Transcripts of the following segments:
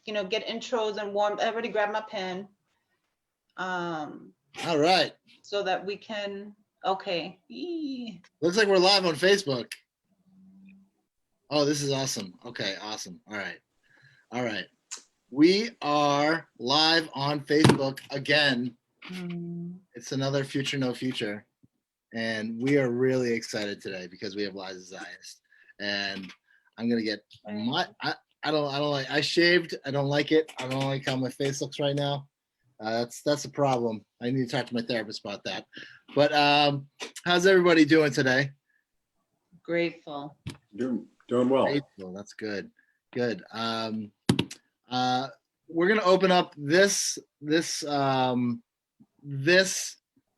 get intros and warm. I already grabbed my pen. All right. So that we can, okay. Looks like we're live on Facebook. Oh, this is awesome. Okay, awesome. All right. All right. We are live on Facebook again. It's another Future No Future. And we are really excited today because we have Liza Zayas. And I'm gonna get I don't like, I shaved. I don't like it. I don't like how my face looks right now. That's a problem. I need to talk to my therapist about that. But how's everybody doing today? Grateful. Doing well. Grateful. That's good. Good. We're gonna open up this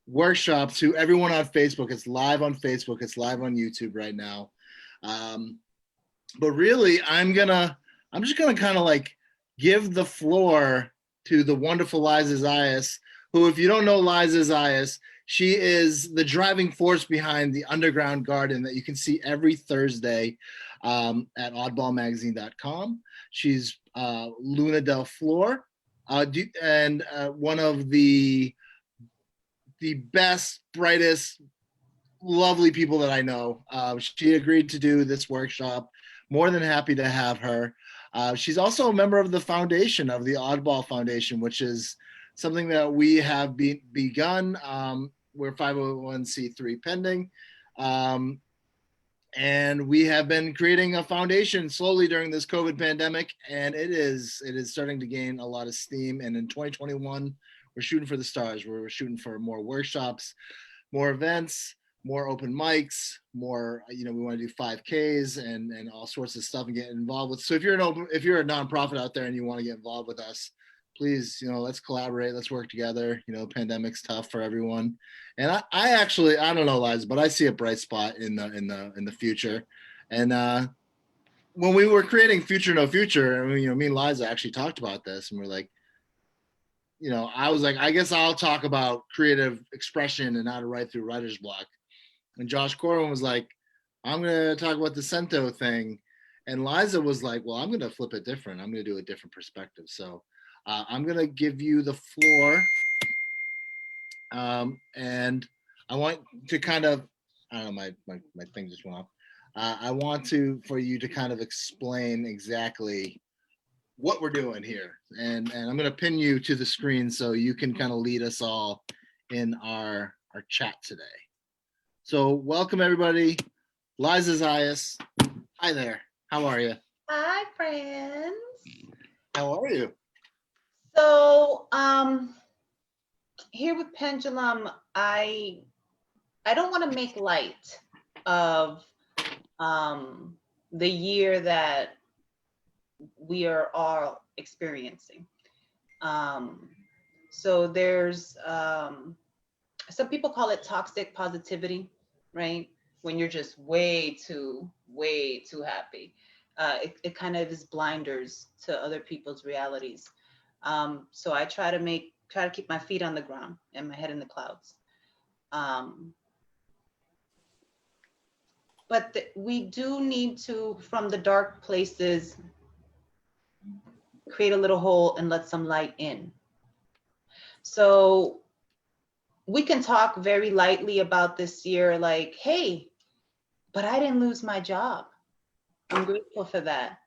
workshop to everyone on Facebook. It's live on Facebook. It's live on YouTube right now. But really, I'm just gonna kind of like give the floor to the wonderful Liza Zayas, who, if you don't know Liza Zayas, she is the driving force behind the Underground Garden that you can see every Thursday at oddballmagazine.com. She's Luna Del Flor, and one of the best, brightest, lovely people that I know. She agreed to do this workshop. More than happy to have her. She's also a member of the foundation, of the Oddball Foundation, which is something that we have begun. We're 501c3 pending. And we have been creating a foundation slowly during this COVID pandemic, and it is starting to gain a lot of steam. And in 2021, we're shooting for the stars. We're shooting for more workshops, more events, more open mics, more, we want to do 5Ks and all sorts of stuff and get involved with. So if you're a nonprofit out there and you want to get involved with us, please, let's collaborate, let's work together. Pandemic's tough for everyone. And I actually, I don't know, Liza, but I see a bright spot in the future. And when we were creating Future No Future, me and Liza actually talked about this, and we're like, I was like, I guess I'll talk about creative expression and how to write through writer's block. And Josh Corwin was like, I'm going to talk about the Cento thing. And Liza was like, well, I'm going to flip it different. I'm going to do a different perspective. So I'm going to give you the floor. And I want to kind of, I don't know, my thing just went off. I want for you to kind of explain exactly what we're doing here. And I'm going to pin you to the screen so you can kind of lead us all in our chat today. So welcome, everybody. Liza Zayas. Hi there. How are you? Hi, friends. How are you? So here with Pendulum, I don't want to make light of the year that we are all experiencing. So there's some people call it toxic positivity, right? When you're just way too happy. It kind of is blinders to other people's realities. So I try to keep my feet on the ground and my head in the clouds. But we do need to, from the dark places, create a little hole and let some light in. So we can talk very lightly about this year, like, hey, but I didn't lose my job. I'm grateful for that.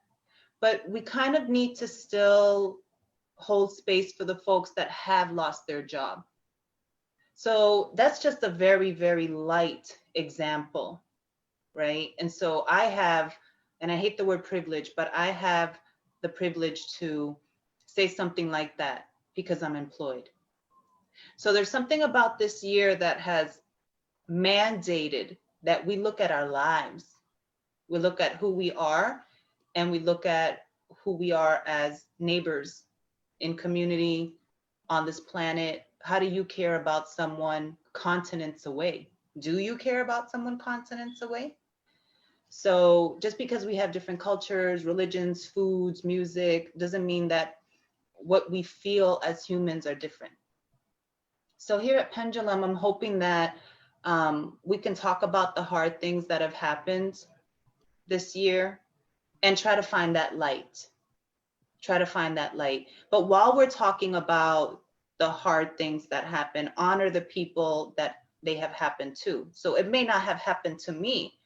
But we kind of need to still hold space for the folks that have lost their job. So that's just a very, very light example, right? And so I have, and I hate the word privilege, but I have the privilege to say something like that because I'm employed. So there's something about this year that has mandated that we look at our lives. We look at who we are, and we look at who we are as neighbors in community on this planet. How do you care about someone continents away? Do you care about someone continents away? So just because we have different cultures, religions, foods, music, doesn't mean that what we feel as humans are different. So here at Pendulum, I'm hoping that we can talk about the hard things that have happened this year and try to find that light. Try to find that light. But while we're talking about the hard things that happen, honor the people that they have happened to. So it may not have happened to me,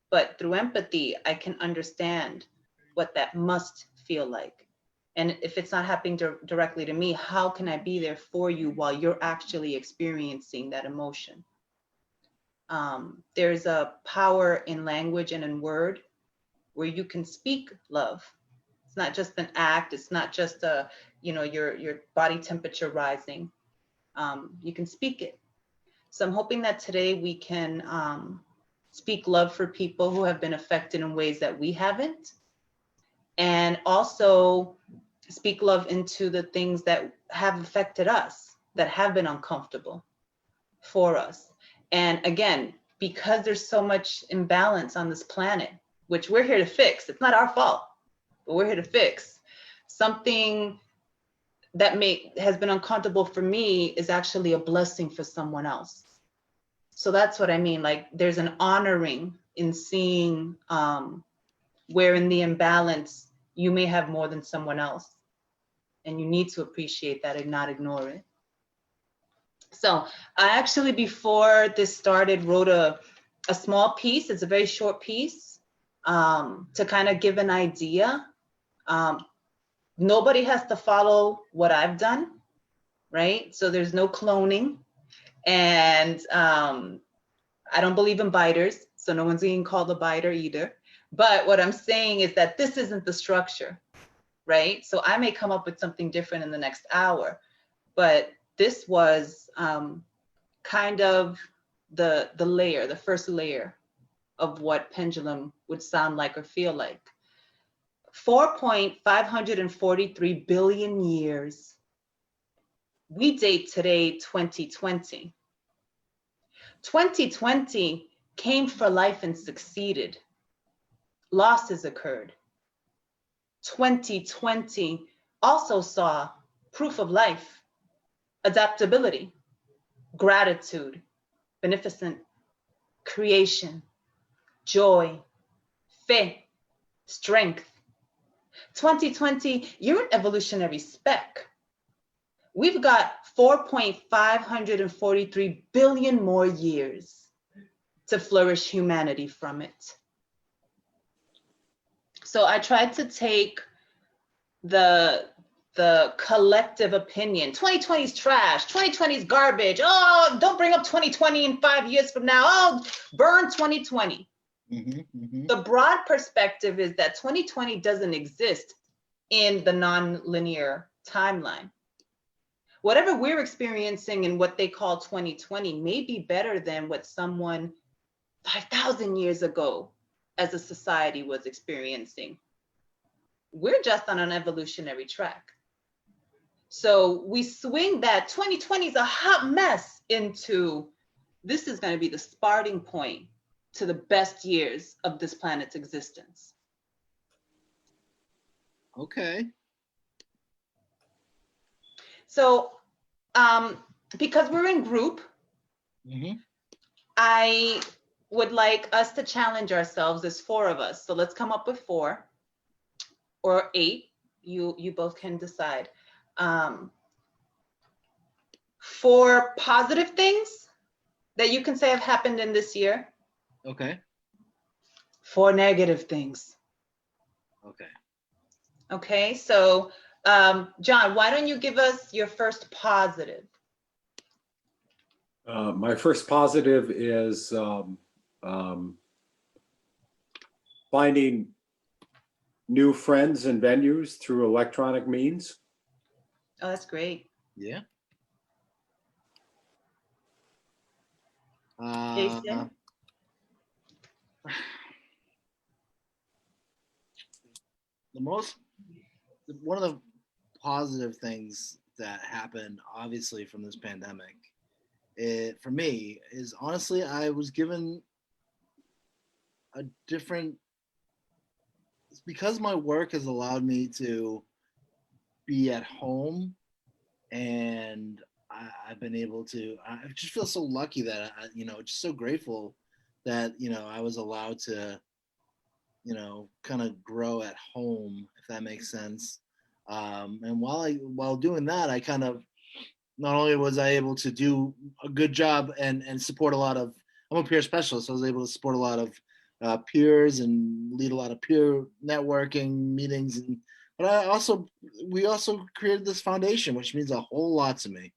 but through empathy, I can understand what that must feel like. And if it's not happening directly to me, how can I be there for you while you're actually experiencing that emotion? There's a power in language and in word where you can speak love. It's not just an act. It's not just your body temperature rising. You can speak it. So I'm hoping that today we can speak love for people who have been affected in ways that we haven't, and also speak love into the things that have affected us, that have been uncomfortable for us. And again, because there's so much imbalance on this planet, which we're here to fix, it's not our fault, but we're here to fix. Something that has been uncomfortable for me is actually a blessing for someone else. So that's what I mean. Like there's an honoring in seeing where in the imbalance you may have more than someone else. And you need to appreciate that and not ignore it. So I actually, before this started, wrote a small piece. It's a very short piece to kind of give an idea. Nobody has to follow what I've done, right? So there's no cloning. And I don't believe in biters, so no one's being called a biter either. But what I'm saying is that this isn't the structure, right? So I may come up with something different in the next hour, but this was kind of the first layer of what Pendulum would sound like or feel like. 4.543 billion years. We date today 2020. 2020 came for life and succeeded. Losses occurred. 2020 also saw proof of life, adaptability, gratitude, beneficent creation, joy, faith, strength. 2020, you're an evolutionary spec. We've got 4.543 billion more years to flourish humanity from it. So I tried to take the collective opinion. 2020 is trash. 2020 is garbage. Oh, don't bring up 2020 in 5 years from now. Oh, burn 2020. The broad perspective is that 2020 doesn't exist in the non-linear timeline. Whatever we're experiencing in what they call 2020 may be better than what someone 5,000 years ago as a society was experiencing. We're just on an evolutionary track. So we swing that 2020 is a hot mess into this is going to be the starting point to the best years of this planet's existence. Okay. So because we're in group, I would like us to challenge ourselves. There's 4 of us. So let's come up with 4 or 8. You both can decide. 4 positive things that you can say have happened in this year. Okay. 4 negative things. Okay. Okay, so John, why don't you give us your first positive? My first positive is finding new friends and venues through electronic means. Oh, that's great. Yeah. Jason? One of the positive things that happened, obviously, from this pandemic, for me, is honestly, I was given a different, because my work has allowed me to be at home, and I've been able to, I just feel so lucky that, just so grateful that, I was allowed to, kind of grow at home, if that makes sense. And while doing that, I kind of, not only was I able to do a good job and support a lot of, I'm a peer specialist, so I was able to support a lot of peers and lead a lot of peer networking meetings. But we also created this foundation, which means a whole lot to me.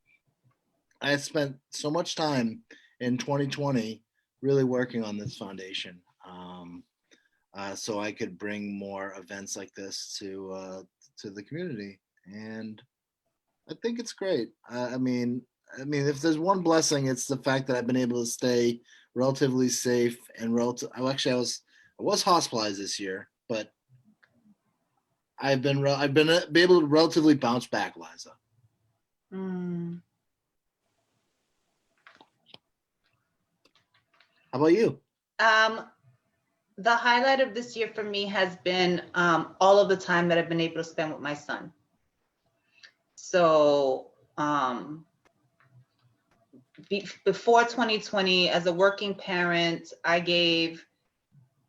I spent so much time in 2020 really working on this foundation, so I could bring more events like this to the community, and I think it's great. If there's one blessing, it's the fact that I've been able to stay relatively safe and relative. I was hospitalized this year, but I've been able to relatively bounce back, Liza. Mm. How about you? The highlight of this year for me has been all of the time that I've been able to spend with my son. So before 2020, as a working parent, I gave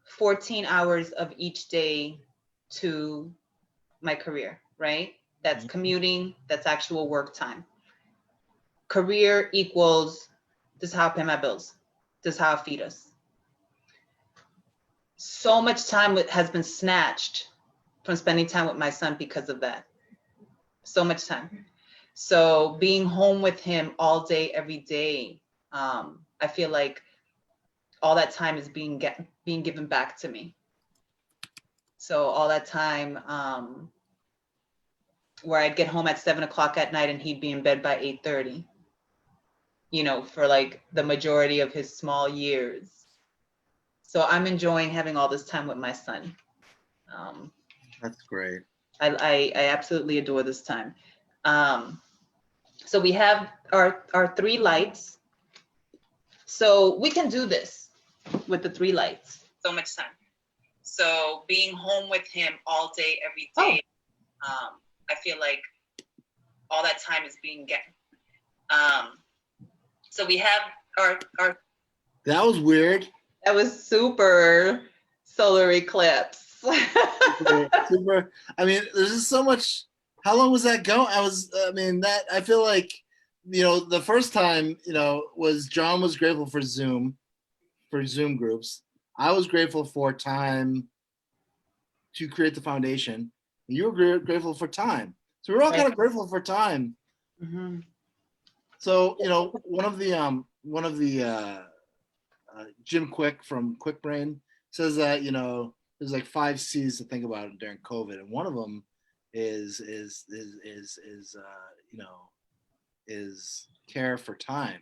14 hours of each day to my career, right? That's commuting, that's actual work time. Career equals this is how I pay my bills, this is how I feed us. So much time has been snatched from spending time with my son because of that. So much time. So being home with him all day, every day, I feel like all that time is being given back to me. So all that time where I'd get home at 7 o'clock at night and he'd be in bed by 8:30, for like the majority of his small years. So I'm enjoying having all this time with my son. That's great. I absolutely adore this time. So we have our 3 lights. So we can do this with the 3 lights. So much time. So being home with him all day, every day, I feel like all that time is being given. So we have our. That was weird. That was super solar eclipse. Super. I mean, there's just so much. How long was that going? I feel like, the first time, was John was grateful for Zoom groups. I was grateful for time to create the foundation. You were grateful for time. So we're all kind of grateful for time. Mm-hmm. So, one of the Jim Quick from Quick Brain says that, there's like 5 C's to think about during COVID, and one of them is care for time.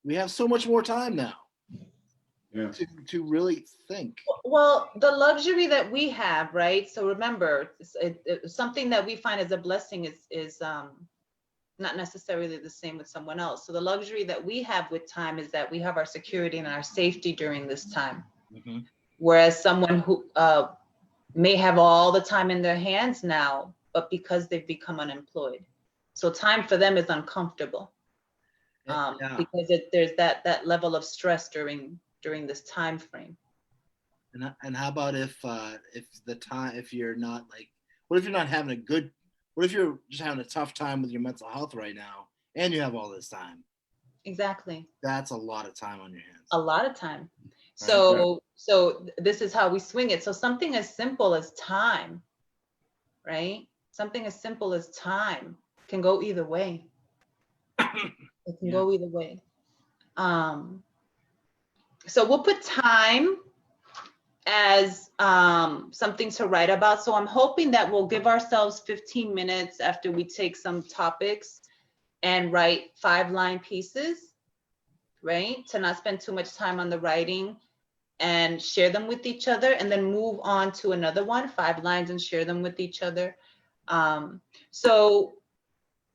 We have so much more time now. Yeah. To really think. Well, the luxury that we have, right? So remember, something that we find as a blessing is not necessarily the same with someone else. So the luxury that we have with time is that we have our security and our safety during this time. Mm-hmm. Whereas someone who may have all the time in their hands now, but because they've become unemployed. So time for them is uncomfortable because there's that level of stress during this time frame. And how about if you're not what if you're not having what if you're just having a tough time with your mental health right now and you have all this time? Exactly. That's a lot of time on your hands. A lot of time. Right. So this is how we swing it. So something as simple as time, right? Something as simple as time can go either way. It can go either way. So we'll put time as something to write about. So I'm hoping that we'll give ourselves 15 minutes after we take some topics and write 5-line pieces, right? To not spend too much time on the writing and share them with each other, and then move on to another one, 5 lines, and share them with each other. So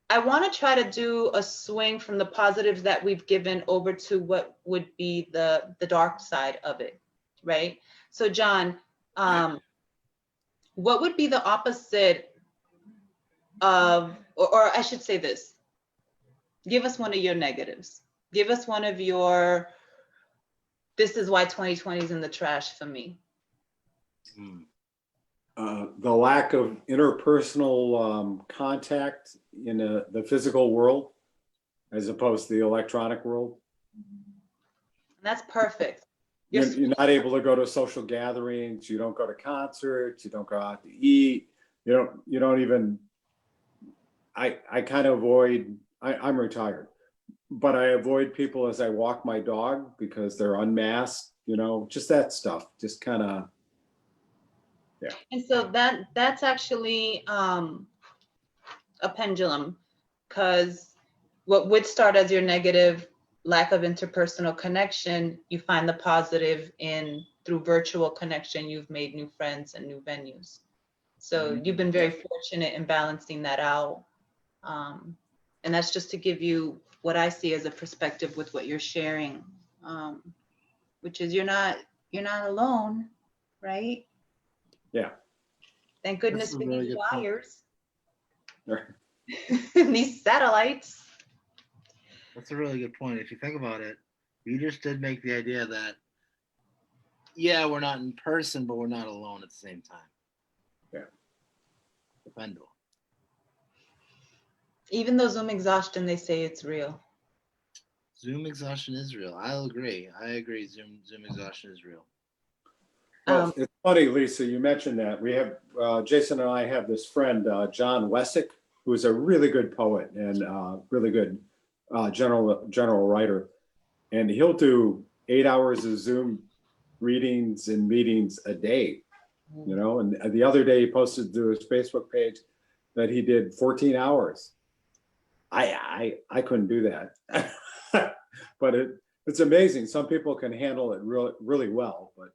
I want to try to do a swing from the positives that we've given over to what would be the dark side of it, right? So John, what would be the opposite of, or I should say this, give us one of your negatives. Give us one of your, this is why 2020 is in the trash for me. the lack of interpersonal contact in the physical world as opposed to the electronic world. That's perfect. You're not able to go to social gatherings. You don't go to concerts. You don't go out to eat. You don't even, I kind of avoid, I'm retired, but I avoid people as I walk my dog because they're unmasked, just that stuff, just kind of, yeah. And so that's actually a pendulum, because what would start as your negative lack of interpersonal connection, you find the positive in through virtual connection, you've made new friends and new venues. So you've been very fortunate in balancing that out. And that's just to give you what I see as a perspective with what you're sharing, which is you're not alone, right? Yeah. Thank goodness That's a for really these good point. wires, these satellites. That's a really good point. If you think about it, you just did make the idea that, yeah, we're not in person, but we're not alone at the same time. Yeah. The pendulum. Even though Zoom exhaustion, they say it's real. Zoom exhaustion is real. I'll agree. I agree. Zoom exhaustion is real. Well, it's funny, Lisa, you mentioned that. We have, Jason and I have this friend, John Wessick, who is a really good poet and really good general writer. And he'll do 8 hours of Zoom readings and meetings a day, and the other day he posted to his Facebook page that he did 14 hours. I couldn't do that. But it's amazing. Some people can handle it really well, but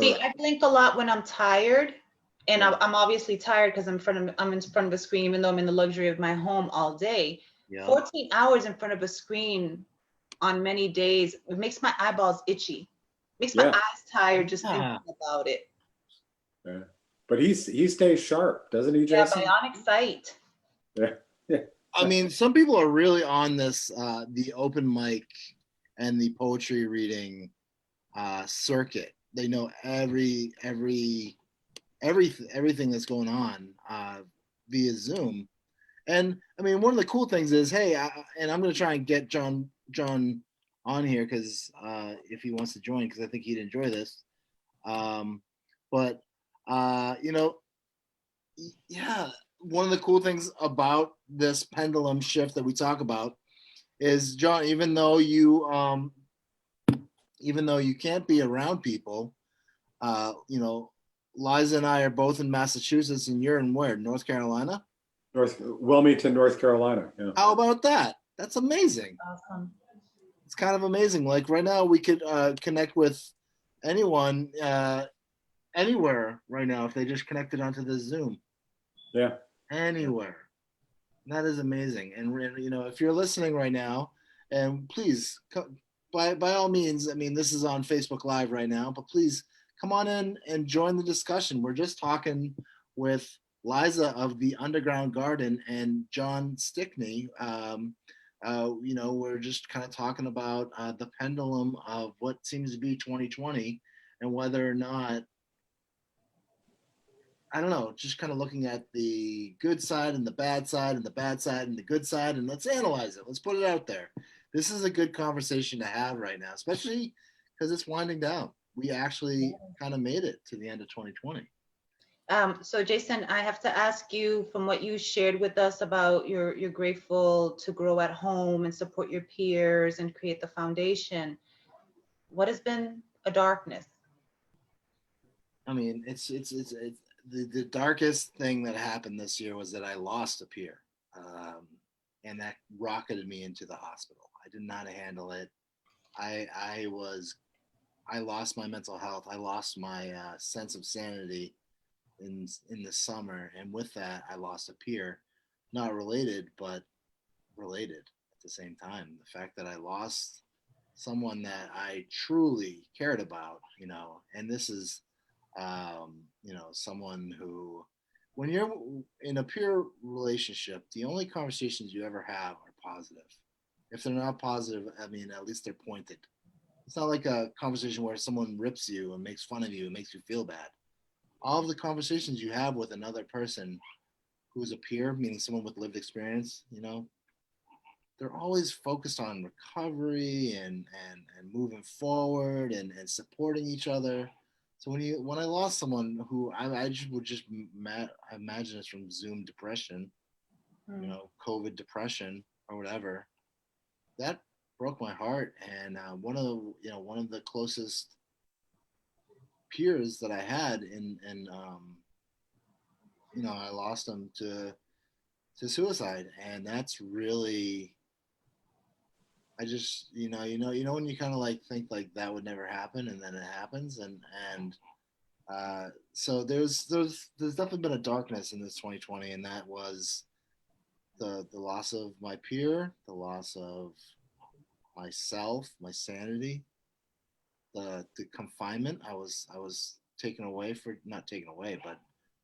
see, I blink a lot when I'm tired, and Yeah. I'm obviously tired because I'm in front of a screen, even though I'm in the luxury of my home all day. Yeah. 14 hours in front of a screen on many days, it makes my eyeballs itchy, makes my Yeah. eyes tired just Yeah. thinking about it. Yeah. But he stays sharp, doesn't he, Yeah, Jason? bionic sight. Yeah. Yeah. I mean, some people are really on this, the open mic and the poetry reading circuit. They know everything that's going on via Zoom. And I mean, one of the cool things is, hey, and I'm going to try and get John on here because if he wants to join, because I think he'd enjoy this. But yeah, one of the cool things about this pendulum shift that we talk about is, John, even though you can't be around people, Liza and I are both in Massachusetts, and you're in where? North Carolina? Wilmington, North Carolina. Yeah. How about that? That's amazing. Awesome. It's kind of amazing. Like right now, we could connect with anyone anywhere right now if they just connected onto the Zoom. Yeah. Anywhere. That is amazing. And if you're listening right now, and please, by all means, I mean, this is on Facebook Live right now, but please come on in and join the discussion. We're just talking with Liza of the Underground Garden and John Stickney. We're just kind of talking about the pendulum of what seems to be 2020 and whether or not, I don't know, just kind of looking at the good side and the bad side and the bad side and the good side, and let's analyze it. Let's put it out there. This is a good conversation to have right now, especially because it's winding down. We actually kind of made it to the end of 2020. So Jason, I have to ask you, from what you shared with us about you're grateful to grow at home and support your peers and create the foundation, what has been a darkness? I mean, it's the darkest thing that happened this year was that I lost a peer, and that rocketed me into the hospital. I did not handle it. I lost my mental health. I lost my sense of sanity in the summer, and with that, I lost a peer, not related, but related at the same time. The fact that I lost someone that I truly cared about, and this is, someone who, when you're in a peer relationship, the only conversations you ever have are positive. If they're not positive, I mean, at least they're pointed. It's not like a conversation where someone rips you and makes fun of you and makes you feel bad. all of the conversations you have with another person who's a peer, meaning someone with lived experience, they're always focused on recovery and moving forward and supporting each other. So when I lost someone who I just would just I imagine it's from Zoom depression, COVID depression or whatever, that broke my heart. And one of the closest peers that I had I lost him to suicide, and that's really, I just when you kind of like think like that would never happen, and then it happens, and so there's definitely been a darkness in this 2020, and that was the loss of my peer, the loss of myself, my sanity, the confinement. I was taken away for not taken away, but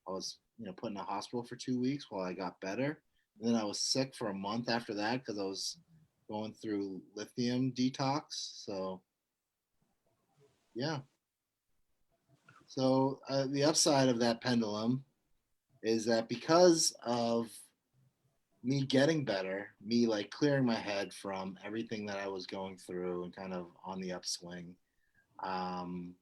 I was put in a hospital for 2 weeks while I got better, and then I was sick for a month after that because I was going through lithium detox. So yeah. So the upside of that pendulum is that because of me getting better, me like clearing my head from everything that I was going through and kind of on the upswing, I've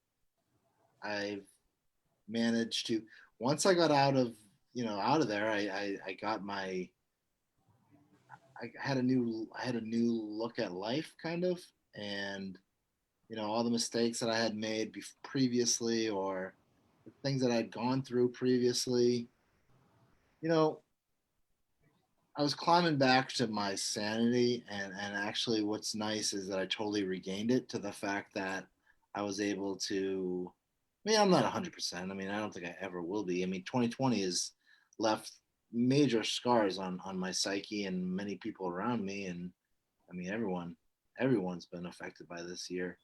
managed to, once I got out of there, I got my, I had a new look at life kind of, and all the mistakes that I had made previously, or the things that I'd gone through previously, you know, I was climbing back to my sanity, and actually what's nice is that I totally regained it, to the fact that I was able to, I mean, I'm not 100%. I mean, I don't think I ever will be. I mean, 2020 has left major scars on my psyche and many people around me. And I mean, everyone's been affected by this year.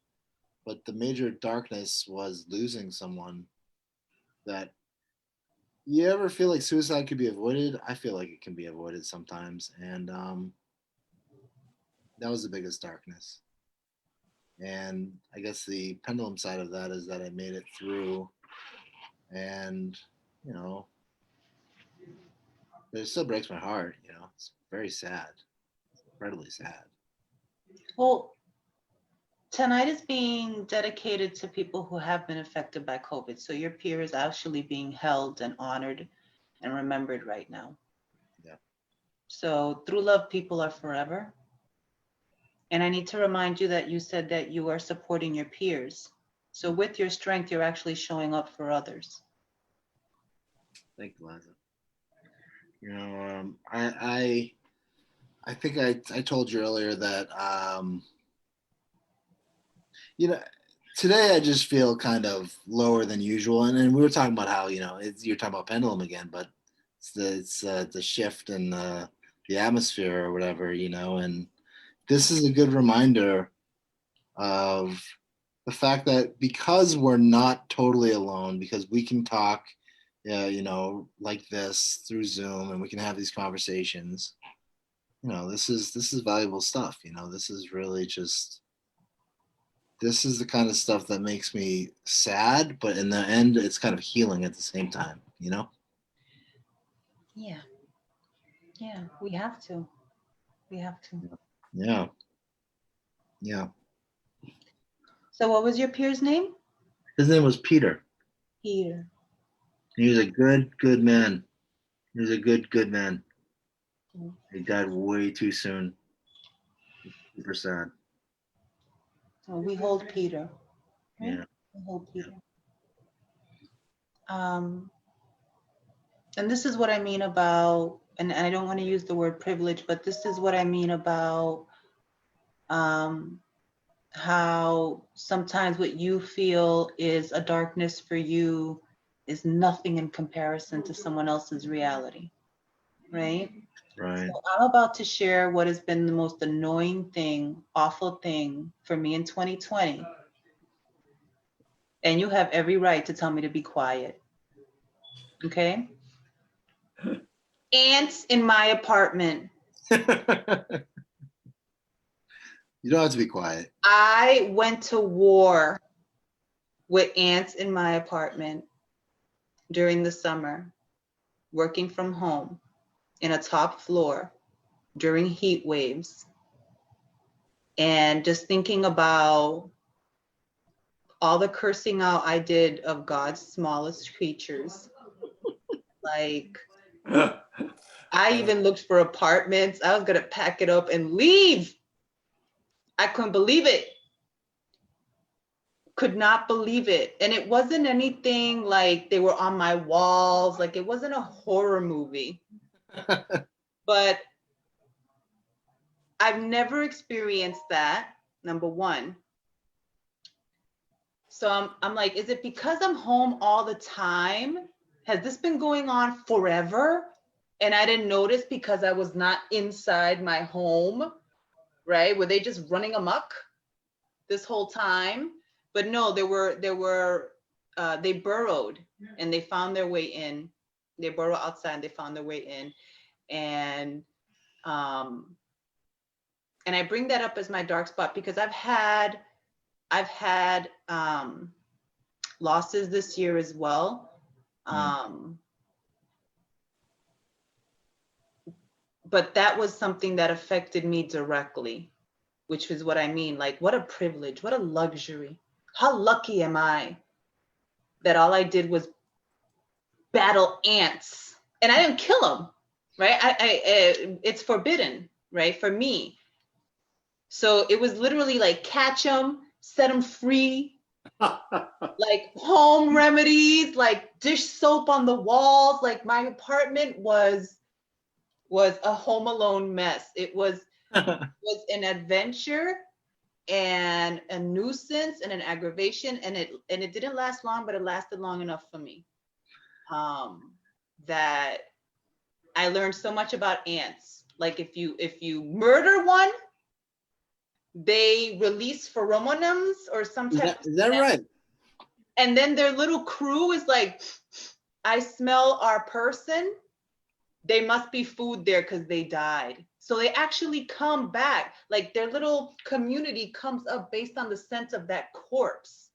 But the major darkness was losing someone that, you ever feel like suicide could be avoided? I feel like it can be avoided sometimes. And that was the biggest darkness. And I guess the pendulum side of that is that I made it through, and you know it still breaks my heart. It's very sad, incredibly sad. Well, tonight is being dedicated to people who have been affected by COVID. So your peer is actually being held and honored and remembered right now. Yeah. So through love, people are forever. And I need to remind you that you said that you are supporting your peers. So with your strength, you're actually showing up for others. Thank you, Liza. I think I told you earlier that today I just feel kind of lower than usual, and we were talking about how you're talking about pendulum again, but it's the shift in the atmosphere or whatever, and this is a good reminder of the fact that because we're not totally alone, because we can talk, like this through Zoom, and we can have these conversations. This is valuable stuff. This is really just, this is the kind of stuff that makes me sad, but in the end, it's kind of healing at the same time. Yeah. Yeah, we have to. We have to. Yeah. Yeah. So what was your peer's name? His name was Peter. Peter. He was a good man. He was a good man. He died way too soon. Super sad. So we hold Peter. Right? Yeah. We hold Peter. And this is what I mean about, and I don't want to use the word privilege, but this is what I mean about how sometimes what you feel is a darkness for you is nothing in comparison to someone else's reality, right? Right. So I'm about to share what has been the most annoying thing, awful thing for me in 2020. And you have every right to tell me to be quiet. Okay? Ants in my apartment. You don't have to be quiet. I went to war with ants in my apartment. during the summer, working from home in a top floor during heat waves, and just thinking about all the cursing out I did of God's smallest creatures. Like, I even looked for apartments. I was gonna pack it up and leave. I couldn't believe it. Could not believe it. And it wasn't anything like they were on my walls. Like, it wasn't a horror movie. But I've never experienced that, number one. So I'm like, is it because I'm home all the time? Has this been going on forever? And I didn't notice because I was not inside my home, right? Were they just running amok this whole time? But no, they burrowed and they found their way in. They burrowed outside and they found their way in. And I bring that up as my dark spot because I've had losses this year as well. But that was something that affected me directly, which is what I mean. Like, what a privilege, what a luxury. How lucky am I that all I did was battle ants and I didn't kill them, right? It's forbidden, right, for me. So it was literally like catch them, set them free, like home remedies, like dish soap on the walls. Like, my apartment was a Home Alone mess. It was an adventure and a nuisance and an aggravation, and it didn't last long, but it lasted long enough for me. That I learned so much about ants. Like, if you murder one, they release pheromones or some type of is that right? And then their little crew is like, I smell our person. They must be food there because they died. So they actually come back. Like, their little community comes up based on the scent of that corpse.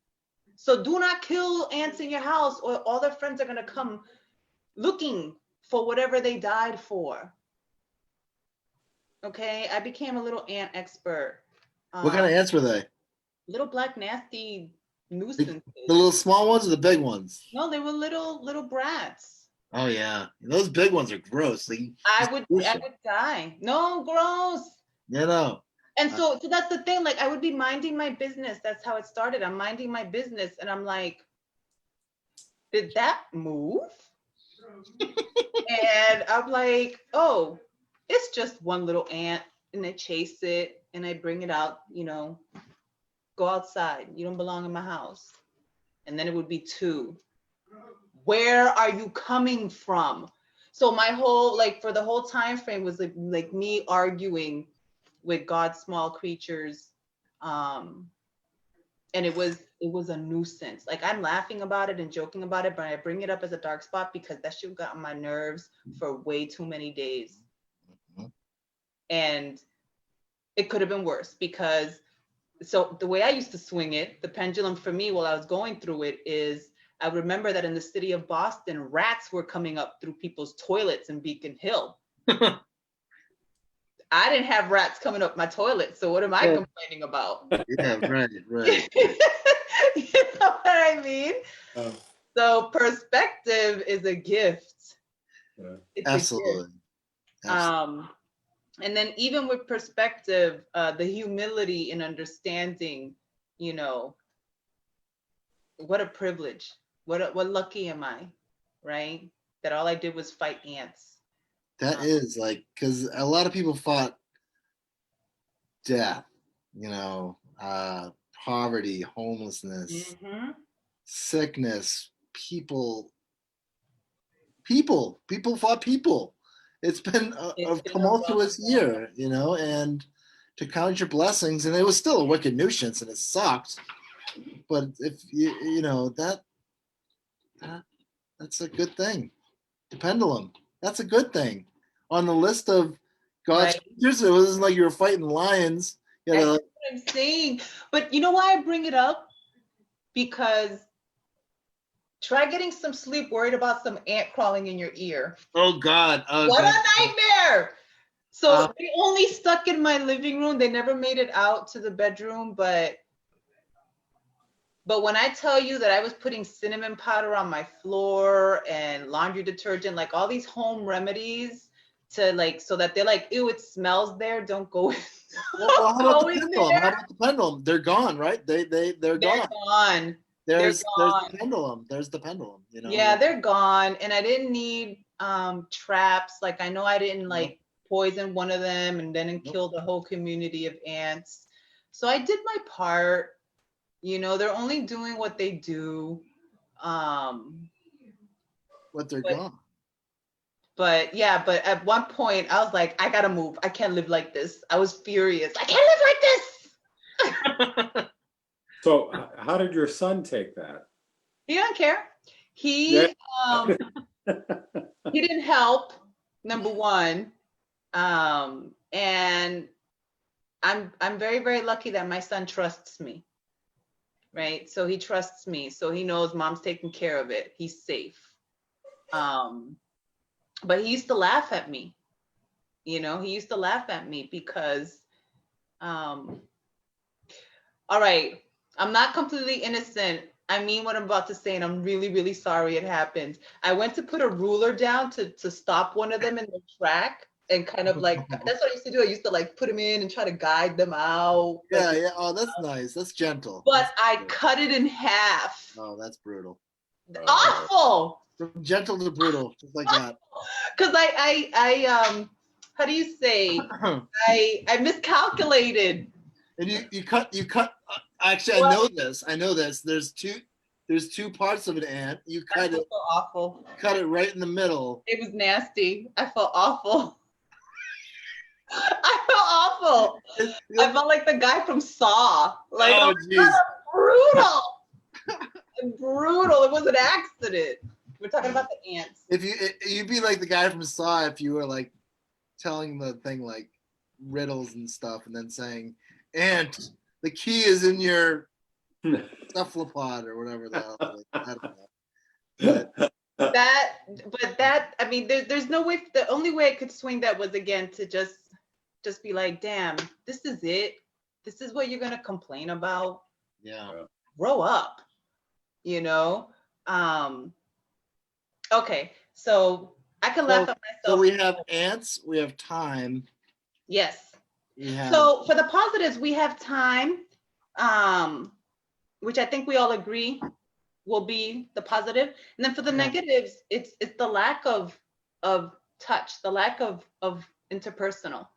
So do not kill ants in your house or all their friends are going to come looking for whatever they died for. Okay, I became a little ant expert. What kind of ants were they? Little black nasty nuisances. The little small ones or the big ones? No, they were little brats. Oh yeah, those big ones are gross. I would die. No, gross. You know. And so that's the thing. Like, I would be minding my business. That's how it started. I'm minding my business, and I'm like, did that move? And I'm like, oh, it's just one little ant, and I chase it, and I bring it out. Go outside. You don't belong in my house. And then it would be two. Where are you coming from? So my whole, like, for the whole time frame was like me arguing with God's small creatures. And it was a nuisance. Like, I'm laughing about it and joking about it, but I bring it up as a dark spot because that shit got on my nerves for way too many days. And it could have been worse because, so the way I used to swing it, the pendulum for me while I was going through it is, I remember that in the city of Boston, rats were coming up through people's toilets in Beacon Hill. I didn't have rats coming up my toilet, so what am I complaining about? Yeah, right. You know what I mean? So perspective is a gift. It's Absolutely. A gift. And then even with perspective, the humility and understanding, what a privilege. What lucky am I, right? That all I did was fight ants. That is like, because a lot of people fought death, poverty, homelessness, sickness, people fought people. It's been a tumultuous year, and to count your blessings, and it was still a wicked nuisance and it sucked. But if that's a good thing. The pendulum, that's a good thing. On the list of God's creatures, it wasn't like you were fighting lions. That's what I'm saying. But you know why I bring it up? Because Try getting some sleep worried about some ant crawling in your ear. Oh God. Oh, What God. a nightmare. So they only stuck in my living room. They never made it out to the bedroom, but when I tell you that I was putting cinnamon powder on my floor and laundry detergent, like all these home remedies to like, so that they're like, ew, it smells there. Don't go in. Well, how about Go the in pendulum? there. How about the pendulum? They're gone, right? They're They're gone. gone. There's gone. the pendulum. There's the pendulum. You know. Yeah, they're gone. And I didn't need traps. Like I know I didn't like poison one of them and then kill the whole community of ants. So I did my part. You know, they're only doing what they do. But they're gone. But yeah, but at one point I was like, I gotta move. I can't live like this. I was furious. I can't live like this. So how did your son take that? He don't care. He he didn't help, number one. And I'm very, very lucky that my son trusts me. Right? So he trusts me. So he knows mom's taking care of it. He's safe. But he used to laugh at me. You know, he used to laugh at me because all right, I'm not completely innocent. I mean what I'm about to say, and I'm really, really sorry it happened. I went to put a ruler down to stop one of them in the track and kind of like, that's what I used to do. I used to like put them in and try to guide them out. Yeah, yeah. Oh, that's nice. That's gentle. But I cut it in half. Oh, that's brutal. Awful. From gentle to brutal, just like that. Because I how do you say? I miscalculated. And you cut. Actually, I know this. There's two parts of an ant. You cut it. So awful. Cut it right in the middle. It was nasty. I felt awful. I felt awful. I felt like the guy from Saw. Like, oh, jeez. Brutal. Brutal. It was an accident. We're talking about the ants. You'd be like the guy from Saw if you were like telling the thing like riddles and stuff, and then saying, "Ant, the key is in your cephalopod or whatever the hell." Like, I don't know. That I mean, there's no way. The only way I could swing that was again to just be like, damn, this is it. This is what you're gonna complain about. Yeah. Grow up. You know. Okay, so I can laugh at myself. So we have ants. We have time. Yes. So for the positives, we have time, which I think we all agree will be the positive. And then for the negatives, it's the lack of touch, the lack of interpersonal.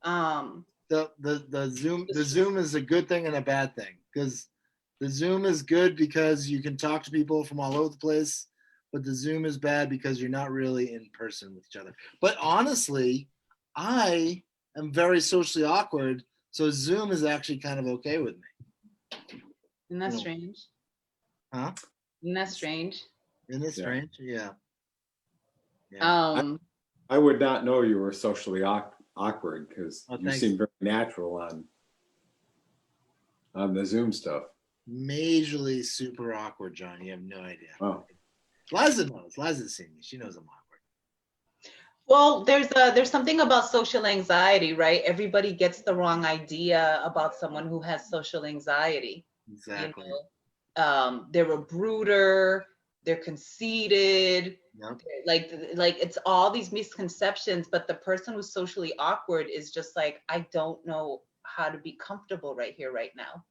The Zoom is a good thing and a bad thing, because the Zoom is good because you can talk to people from all over the place, but the Zoom is bad because you're not really in person with each other. But honestly, I am very socially awkward, so Zoom is actually kind of okay with me. Isn't that strange? Huh? Isn't that strange? Isn't it strange? Yeah. I would not know you were socially awkward because you seem very natural on the Zoom stuff. Majorly super awkward, John. You have no idea. Oh. Liza knows. Liza's seen me. She knows I'm awkward. Well, there's something about social anxiety, right? Everybody gets the wrong idea about someone who has social anxiety. Exactly. You know? They're a brooder. They're conceited. Yep. Like it's all these misconceptions. But the person who's socially awkward is just like, I don't know how to be comfortable right here, right now.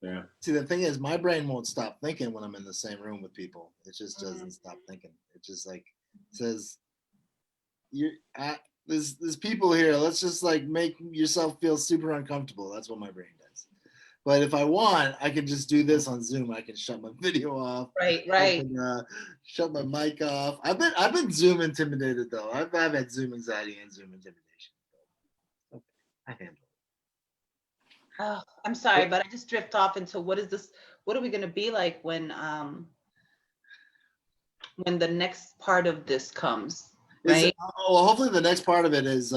Yeah. See, the thing is, my brain won't stop thinking when I'm in the same room with people. It just doesn't stop thinking. It just like says, there's people here. Let's just like make yourself feel super uncomfortable. That's what my brain does. But if I want, I can just do this on Zoom. I can shut my video off. Right. I can, shut my mic off. I've been Zoom intimidated though. I've had Zoom anxiety and Zoom intimidation. Okay, I handle it. Oh, I'm sorry, but I just drift off into what is this? What are we going to be like when the next part of this comes? Right. Well, hopefully the next part of it is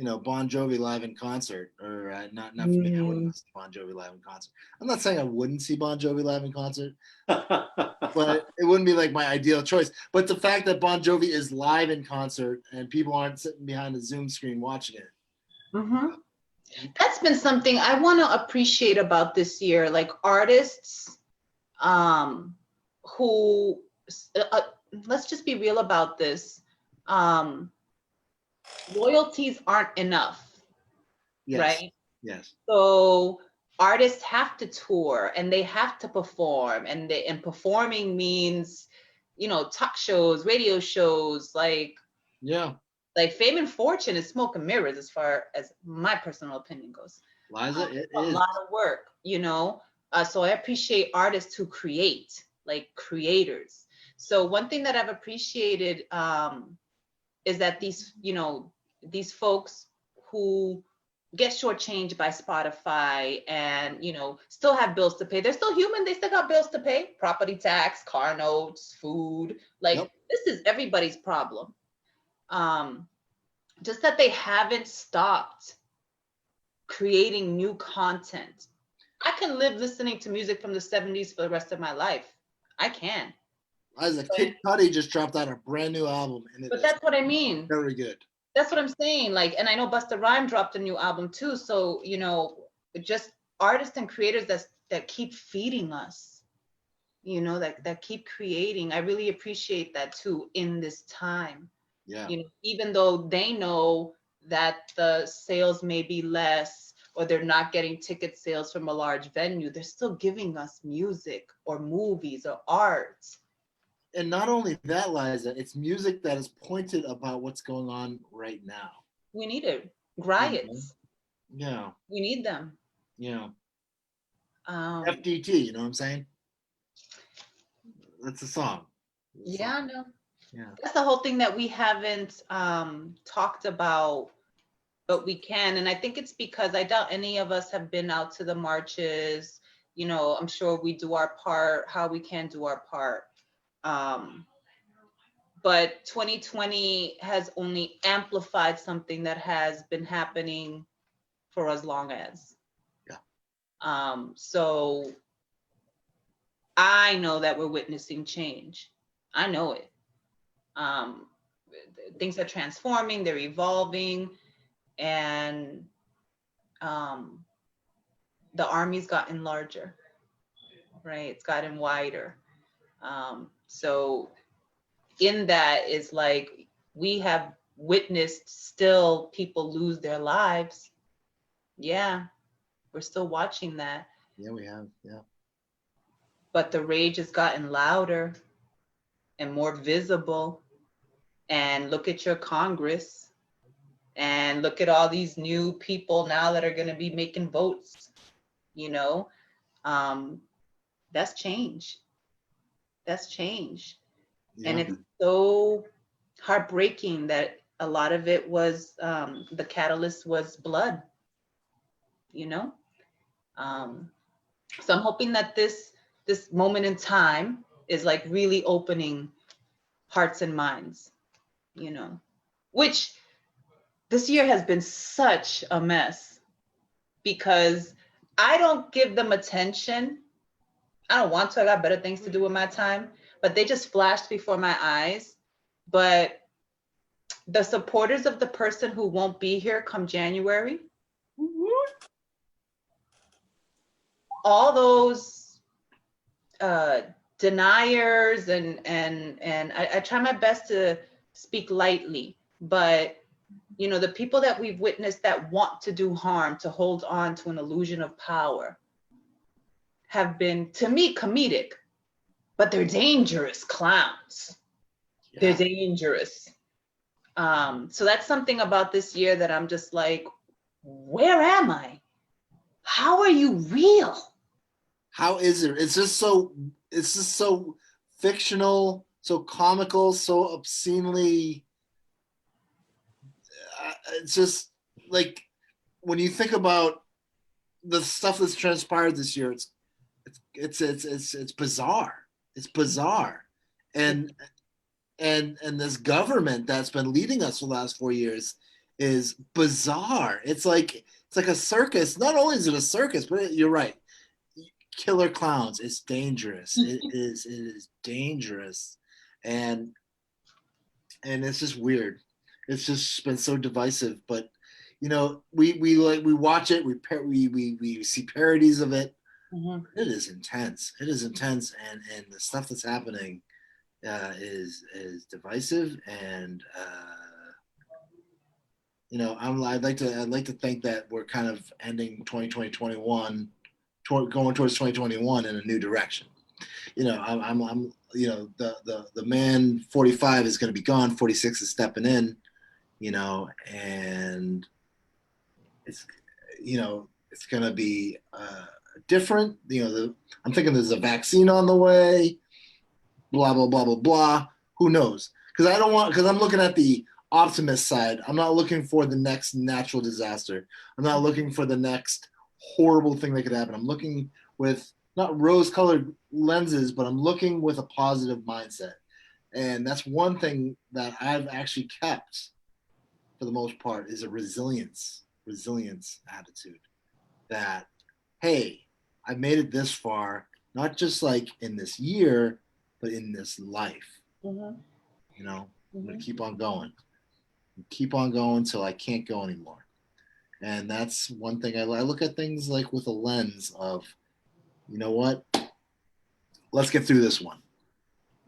Bon Jovi live in concert, or not for me. I wouldn't listen to Bon Jovi live in concert. I'm not saying I wouldn't see Bon Jovi live in concert, but it wouldn't be like my ideal choice. But the fact that Bon Jovi is live in concert and people aren't sitting behind a Zoom screen watching it. Mm-hmm. That's been something I want to appreciate about this year, like artists who, let's just be real about this. Royalties aren't enough, Yes. right? Yes. So artists have to tour and they have to perform, and performing means, talk shows, radio shows, like Fame and Fortune is smoke and mirrors as far as my personal opinion goes. Liza, it a is lot of work, so I appreciate artists who create, like creators. So one thing that I've appreciated is that these folks who get shortchanged by Spotify and still have bills to pay. They're still human. They still got bills to pay: property tax, car notes, food. This is everybody's problem. Just that they haven't stopped creating new content. I can live listening to music from the 70s for the rest of my life. I can. Liza, Kid Cudi just dropped out a brand new album. But that's what I mean. Very good. That's what I'm saying. And I know Busta Rhymes dropped a new album too. So, just artists and creators that keep feeding us, that keep creating. I really appreciate that too in this time. Yeah. Even though they know that the sales may be less, or they're not getting ticket sales from a large venue, they're still giving us music or movies or art. And not only that, Liza, it's music that is pointed about what's going on right now. We need it. Riots. Yeah. We need them. Yeah. FDT, you know what I'm saying? That's a song. Yeah, I know. Yeah. That's the whole thing that we haven't talked about, but we can. And I think it's because I doubt any of us have been out to the marches. I'm sure we do our part, how we can do our part. But 2020 has only amplified something that has been happening for as long as. Yeah. So I know that we're witnessing change. I know it. Things are transforming, they're evolving, and the army's gotten larger, right? It's gotten wider. So in that is like, we have witnessed still people lose their lives. Yeah, we're still watching that. Yeah, we have. Yeah. But the rage has gotten louder and more visible. And look at your Congress, and look at all these new people now that are going to be making votes. That's change. That's change. Yeah. And it's so heartbreaking that a lot of it was, the catalyst was blood, So I'm hoping that this moment in time is like really opening hearts and minds, which this year has been such a mess, because I don't give them attention. I don't want to. I got better things to do with my time, but they just flashed before my eyes. But the supporters of the person who won't be here come January, all those deniers, and I try my best to speak lightly, but the people that we've witnessed that want to do harm, to hold on to an illusion of power, have been, to me, comedic, but they're dangerous clowns. Yeah. They're dangerous. So that's something about this year that I'm just like, where am I? How are you real? How is it? It's just so fictional, so comical, so obscenely. It's just like, when you think about the stuff that's transpired this year, it's bizarre. It's bizarre, and this government that's been leading us for the last 4 years is bizarre. It's like a circus. Not only is it a circus, but you're right. Killer clowns. It's dangerous. It is dangerous, and it's just weird. It's just been so divisive. But you know, we watch it. We see parodies of it. Mhm. It is intense. It is intense, and the stuff that's happening is divisive, and you know, I'd like to think that we're kind of ending 2021, going towards 2021 in a new direction. You know, I'm you know, the man 45 is going to be gone. 46 is stepping in. You know, and it's, you know, it's going to be different. You know, I'm thinking there's a vaccine on the way. Blah blah blah blah blah. Who knows? Because I'm looking at the optimist side. I'm not looking for the next natural disaster. I'm not looking for the next horrible thing that could happen. I'm looking with not rose-colored lenses, but I'm looking with a positive mindset. And that's one thing that I've actually kept for the most part is a resilience attitude that, hey, I made it this far, not just like in this year, but in this life. Mhm. You know, I'm going to keep on going till I can't go anymore. And that's one thing I look at things like with a lens of, you know what, let's get through this one.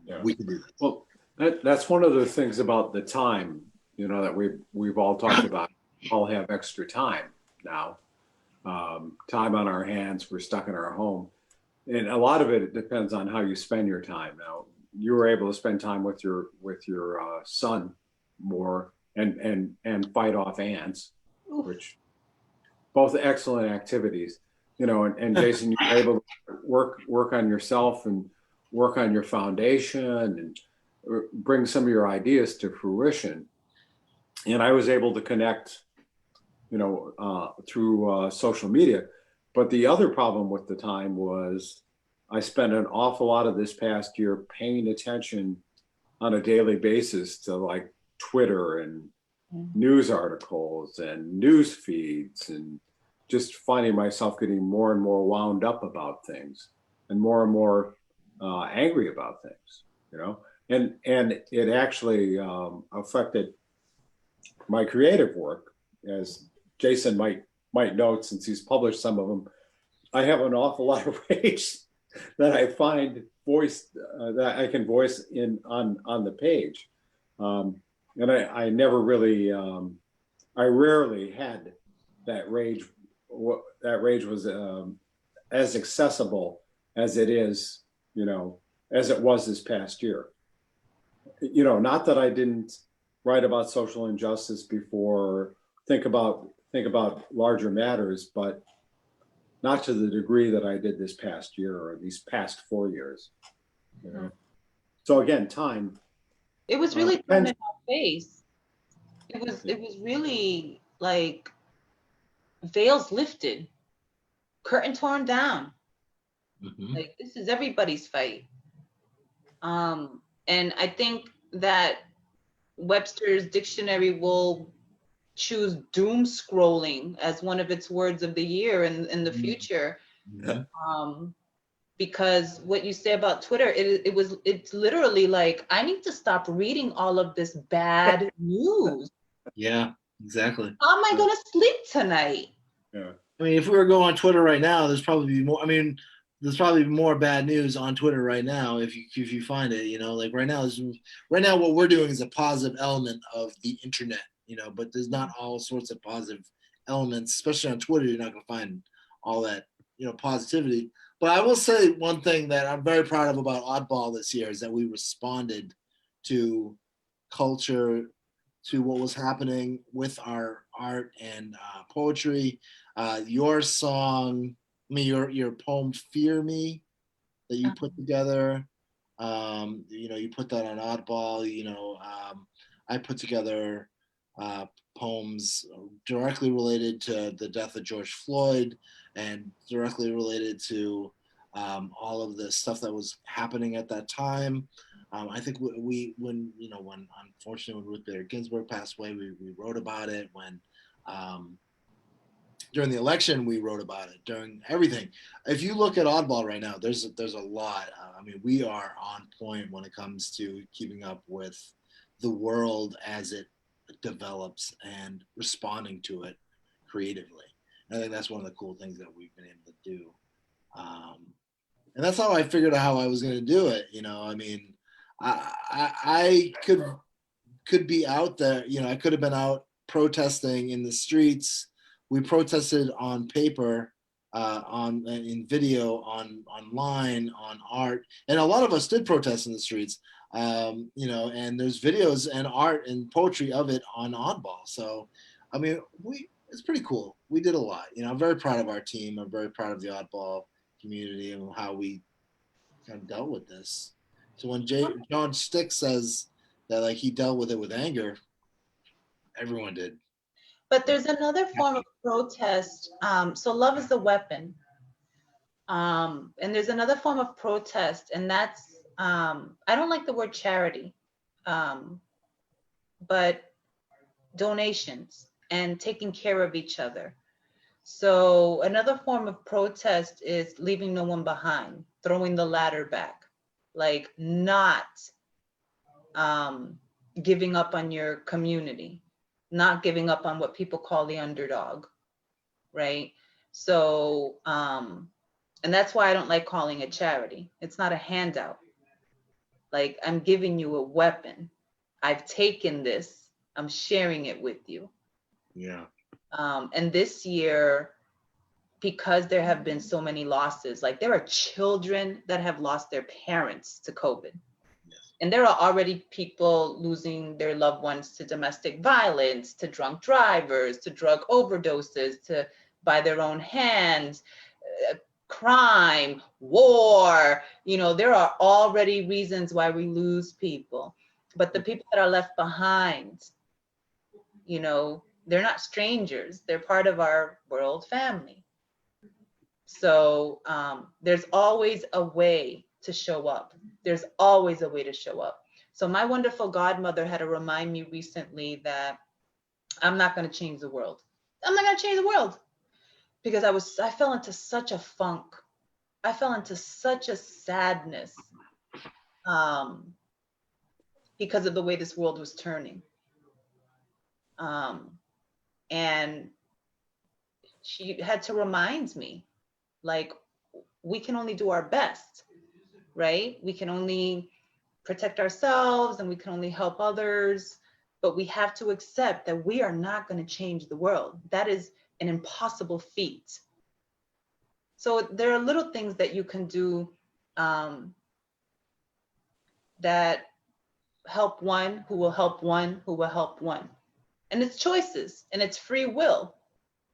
Yeah. We can do this. Well, that's one of the things about the time, you know, that we've all talked about. We all have extra time now, time on our hands. We're stuck in our home, and a lot of it depends on how you spend your time. Now, you were able to spend time with your son more, and fight off ants, Oof. which both excellent activities. You know, and Jason, you were able to work on yourself and work on your foundation and bring some of your ideas to fruition. And I was able to connect, you know, through social media. But the other problem with the time was I spent an awful lot of this past year paying attention on a daily basis to like Twitter and news articles and news feeds, and just finding myself getting more and more wound up about things and more angry about things, you know, and it actually affected my creative work, as Jason might note since he's published some of them. I have an awful lot of rage that I find voiced that I can voice in on the page, and I never really I rarely had that rage. That rage was as accessible as it is, you know, as it was this past year. You know, not that I didn't write about social injustice before, think about larger matters, but not to the degree that I did this past year or these past 4 years. You know, so again, time. It was really thrown in our face. It was really like veils lifted, curtain torn down. Mm-hmm. Like this is everybody's fight. And I think that Webster's dictionary will choose doom scrolling as one of its words of the year in the future. Mm-hmm. Because what you say about Twitter, it's literally like, I need to stop reading all of this bad news. Yeah, exactly. How am I gonna sleep tonight? Yeah. I mean, if we were going on Twitter right now, there's probably more. I mean, there's probably more bad news on Twitter right now if you find it. You know, like right now, what we're doing is a positive element of the internet. You know, but there's not all sorts of positive elements, especially on Twitter. You're not going to find all that, you know, positivity. But I will say one thing that I'm very proud of about Oddball this year is that we responded to culture, to what was happening with our art and poetry. Your song, I mean, your poem "Fear Me" that you put together. You know, you put that on Oddball. You know, I put together poems directly related to the death of George Floyd and directly related to all of the stuff that was happening at that time. I think when unfortunately when Ruth Bader Ginsburg passed away, we wrote about it. When during the election, we wrote about it. During everything, if you look at Oddball right now, there's a lot. I mean, we are on point when it comes to keeping up with the world as it develops and responding to it creatively. And I think that's one of the cool things that we've been able to do. And that's how I figured out how I was going to do it. I mean, I could be out there. I could have been out protesting in the streets. We protested on paper, in video, online, on art, and a lot of us did protest in the streets. And there's videos and art and poetry of it on Oddball. So, I mean, it's pretty cool. We did a lot. I'm very proud of our team. I'm very proud of the Oddball community and how we kind of dealt with this. So when John Stick says that like he dealt with it with anger, everyone did. But there's another form of protest. So love is a weapon. And there's another form of protest, and that's, I don't like the word charity, but donations and taking care of each other. So another form of protest is leaving no one behind, throwing the ladder back, like not giving up on your community, not giving up on what people call the underdog, right? So, and that's why I don't like calling it charity. It's not a handout. Like, I'm giving you a weapon. I've taken this, I'm sharing it with you. Yeah. And this year, because there have been so many losses, like there are children that have lost their parents to COVID. Yes. And there are already people losing their loved ones to domestic violence, to drunk drivers, to drug overdoses, to by their own hands, crime, war. There are already reasons why we lose people. But the people that are left behind, they're not strangers. They're part of our world family. So there's always a way to show up. There's always a way to show up. So my wonderful godmother had to remind me recently that I'm not going to change the world. I'm not going to change the world, because I fell into such a funk. I fell into such a sadness because of the way this world was turning. And she had to remind me, like, we can only do our best, right? We can only protect ourselves and we can only help others, but we have to accept that we are not going to change the world. That is an impossible feat. So there are little things that you can do that help one who will help one who will help one. And it's choices and it's free will.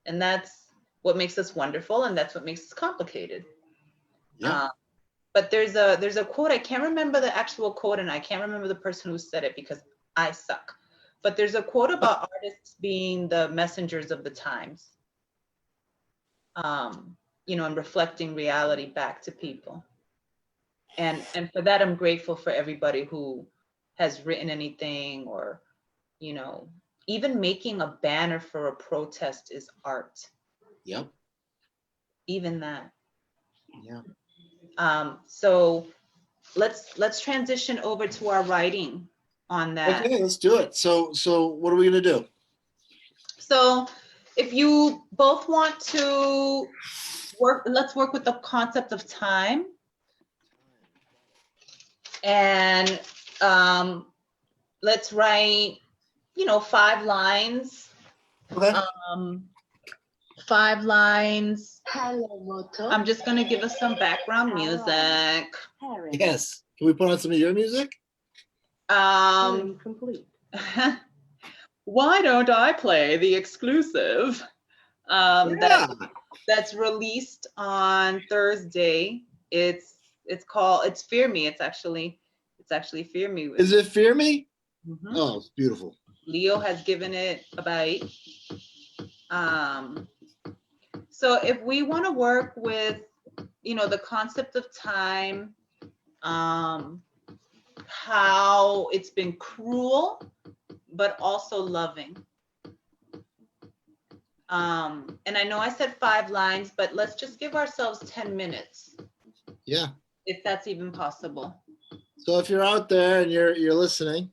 And that's what makes us wonderful, and that's what makes us complicated. Yeah. But there's a quote, I can't remember the actual quote, and I can't remember the person who said it because I suck. But there's a quote about artists being the messengers of the times, and reflecting reality back to people. And for that, I'm grateful for everybody who has written anything, or, even making a banner for a protest is art. Yep. Even that. Yeah. So let's transition over to our writing on that. Okay, let's do it. So what are we gonna do? So if you both want to let's work with the concept of time. And let's write, 5 lines. Okay. 5 lines. Hello, Moto. I'm just going to give us some background music. Yes. Can we put on some of your music? Complete. Why don't I play the exclusive that's released on Thursday? It's Fear Me. It's actually Fear Me. Is it Fear Me? Mm-hmm. Oh, it's beautiful. Leo has given it a bite. So if we want to work with, the concept of time, how it's been cruel, but also loving. And I know I said 5 lines, but let's just give ourselves 10 minutes. Yeah. If that's even possible. So if you're out there and you're listening,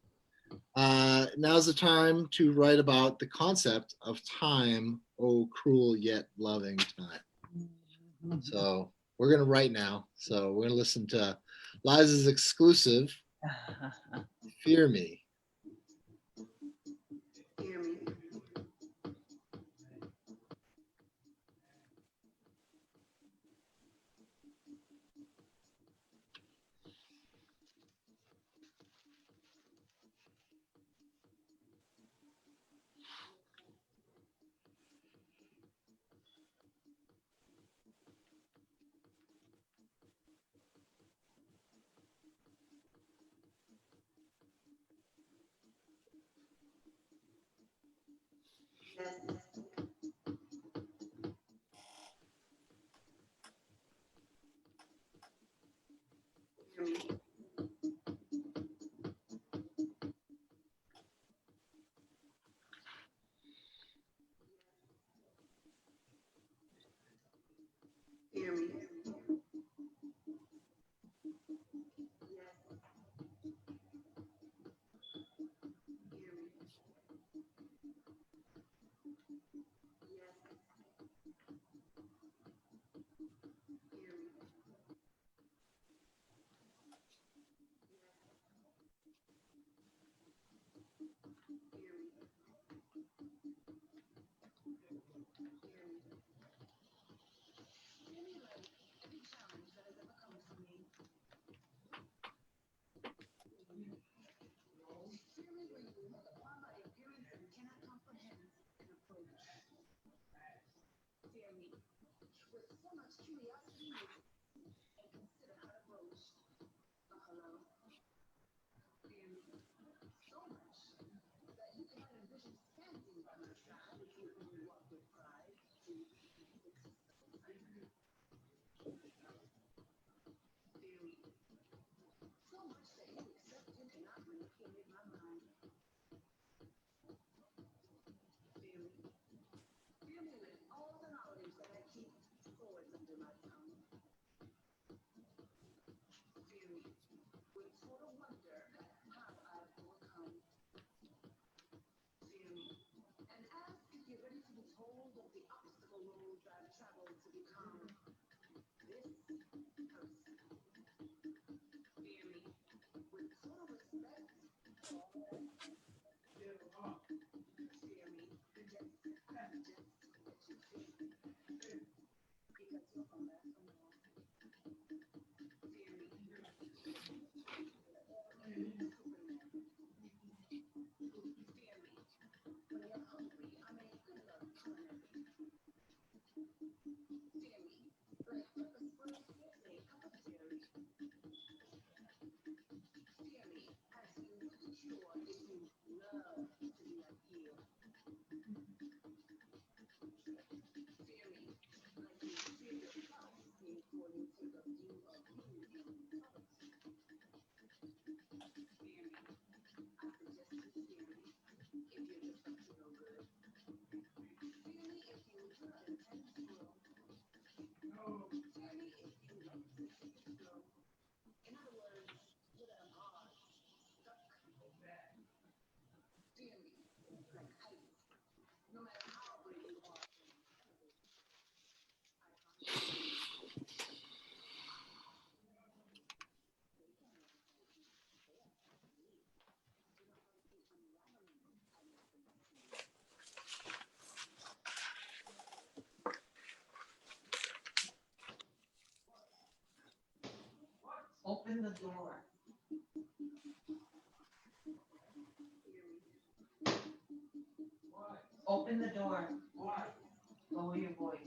now's the time to write about the concept of time, oh cruel yet loving time. So we're gonna write now. So we're gonna listen to Liza's exclusive, Fear Me. Fear me. Yes. Fear me. Fear me. Open the door. Open the door. Lower your voice.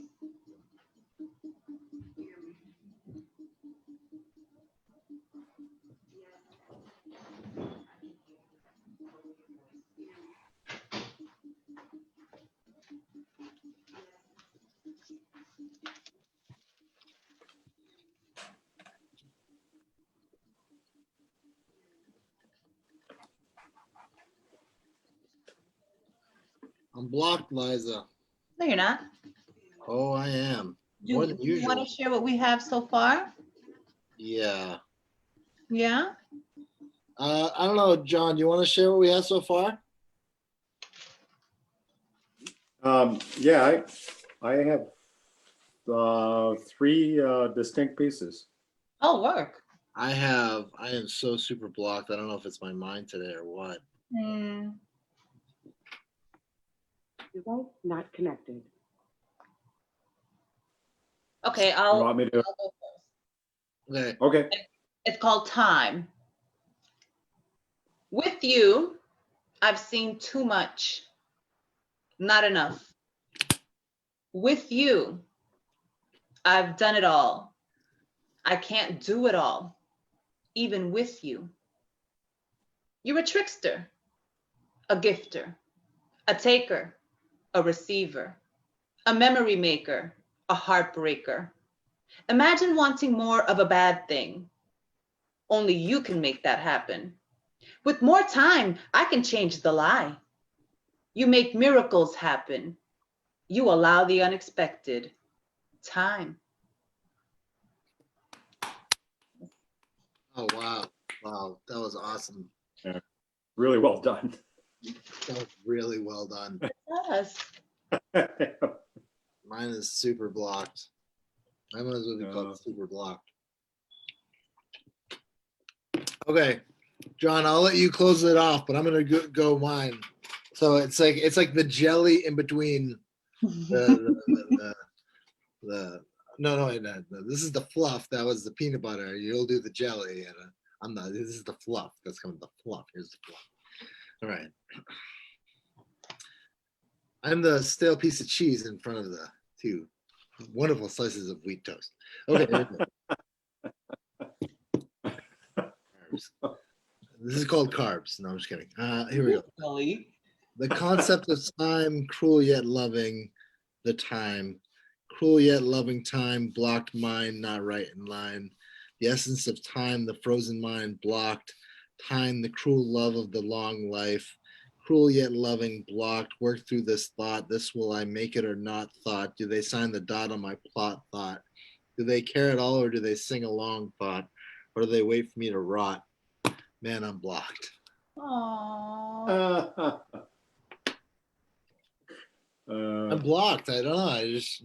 I'm blocked, Liza. No, you're not. Oh, I am. Do More than you want usual. to share what we have so far? Yeah. Yeah. I don't know, John, you want to share what we have so far? Yeah, I have three distinct pieces. Oh, work. I am so super blocked. I don't know if it's my mind today or what. Device not connected. Okay, You I'll want me to? go first. Okay. Okay. It's called Time. With you, I've seen too much, not enough. With you, I've done it all. I can't do it all, even with you. You're a trickster, a gifter, a taker, a receiver, a memory maker, a heartbreaker. Imagine wanting more of a bad thing. Only you can make that happen. With more time, I can change the lie. You make miracles happen. You allow the unexpected. Time. Oh, wow. Wow. That was awesome. Yeah, really well done. That was really well done. Yes. Mine is super blocked. Mine might as well be called super blocked. Okay, John, I'll let you close it off, but I'm gonna go mine. So it's like the jelly in between the no, this is the fluff. That was the peanut butter. You'll do the jelly, and I'm not. This is the fluff. That's coming. The fluff. Here's the fluff. All right. I'm the stale piece of cheese in front of the two wonderful slices of wheat toast. Okay. This is called carbs. No, I'm just kidding. Here we go. The concept of time, cruel yet loving, the time. Cruel yet loving time, blocked mind, not right in line. The essence of time, the frozen mind, blocked. Time, the cruel love of the long life. Cruel yet loving, blocked. Work through this thought. This will I make it or not thought. Do they sign the dot on my plot thought? Do they care at all or do they sing along thought? Or do they wait for me to rot? Man, I'm blocked. Aww. I'm blocked. I don't know. It's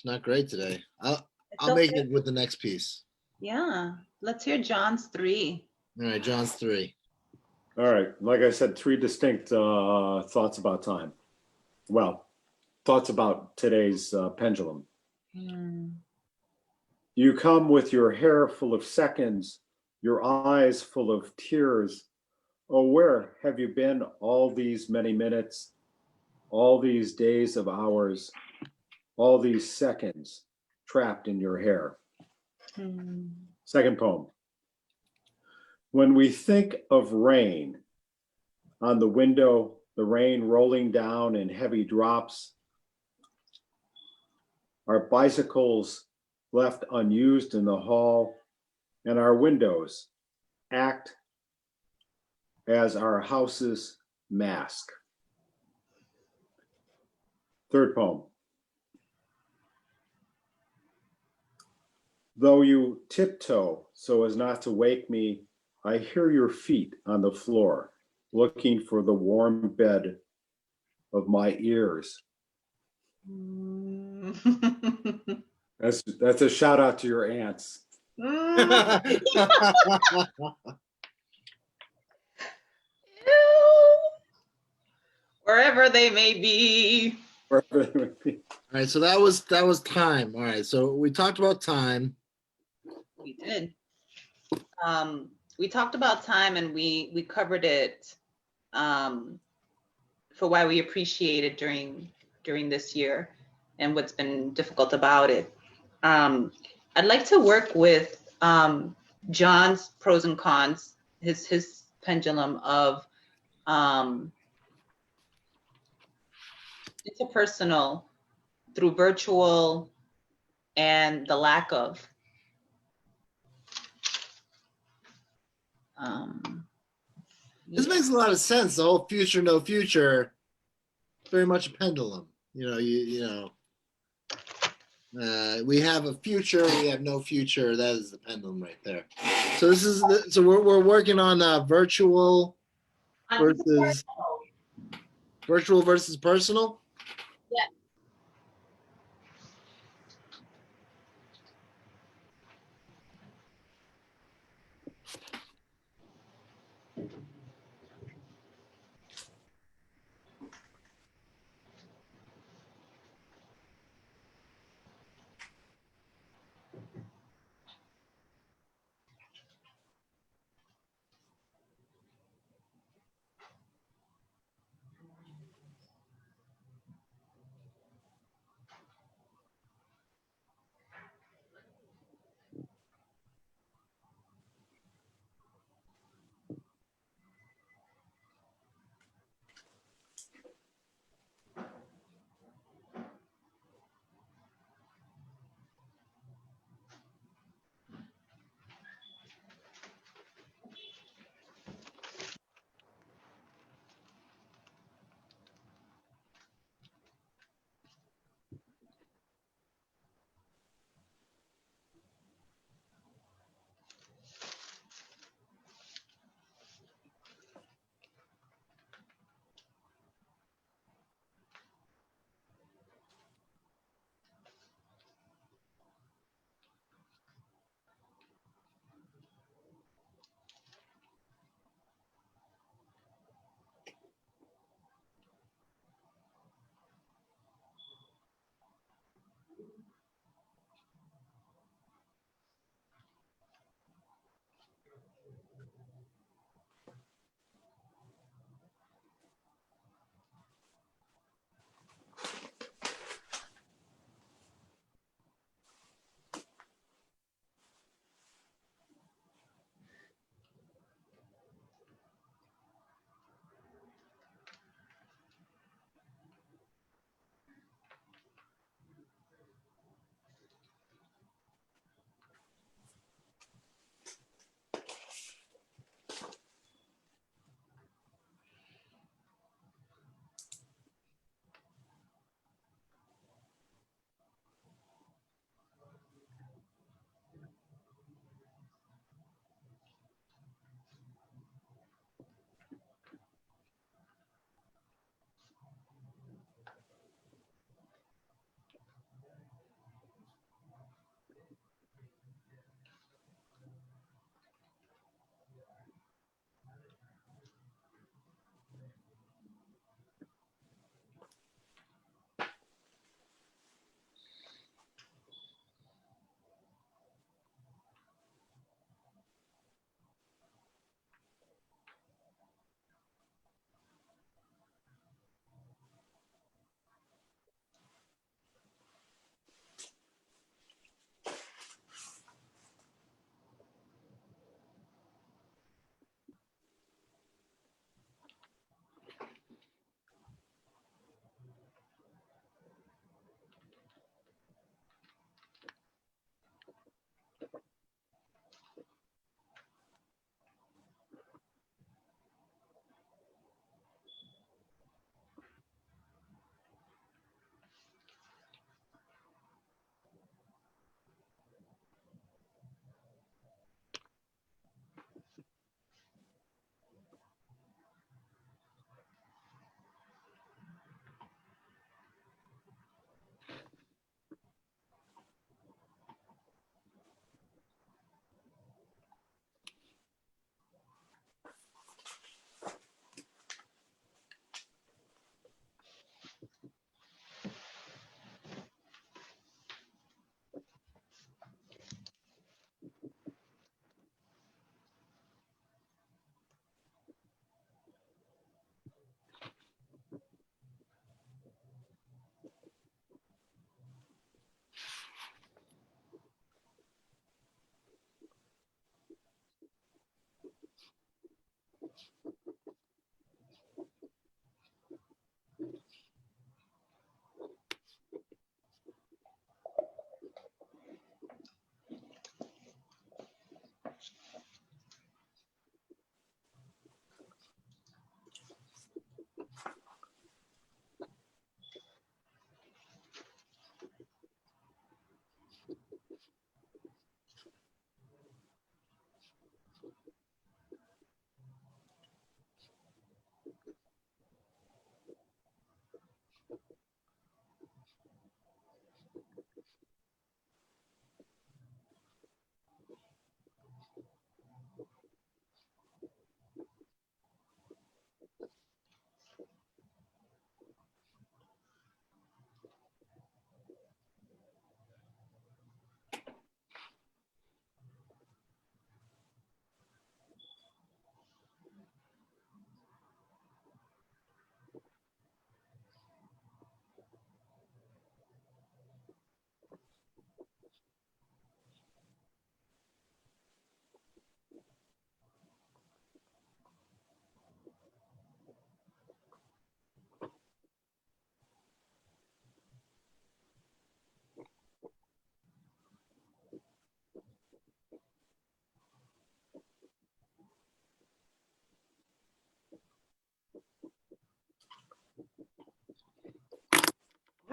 not great today. I'll make it with the next piece. Yeah. Let's hear John's 3. All right, John's 3. All right. Like I said, three distinct thoughts about time. Well, thoughts about today's pendulum. You come with your hair full of seconds, your eyes full of tears. Oh, where have you been all these many minutes, all these days of hours, all these seconds trapped in your hair? Second poem. When we think of rain on the window, the rain rolling down in heavy drops, our bicycles left unused in the hall, and our windows act as our house's mask. Third poem. Though you tiptoe so as not to wake me, I hear your feet on the floor, looking for the warm bed of my ears. That's a shout out to your aunts. Wherever they may be. Wherever they may be. All right, so that was time. All right, so we talked about time. We did. We talked about time and we covered it for why we appreciate it during this year and what's been difficult about it. I'd like to work with John's pros and cons, his pendulum of interpersonal through virtual and the lack of. This makes a lot of sense. The whole future, no future. very much a pendulum. We have a future, we have no future. That is the pendulum right there. So we're working on virtual versus personal. Yeah.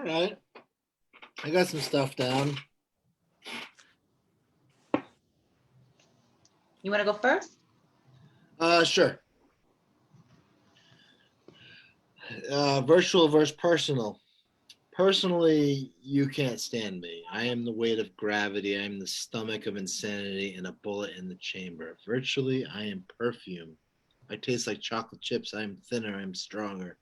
All right. I got some stuff down. You want to go first? Sure. Virtual versus personal. Personally, you can't stand me. I am the weight of gravity. I am the stomach of insanity and a bullet in the chamber. Virtually, I am perfume. I taste like chocolate chips. I am thinner. I am stronger.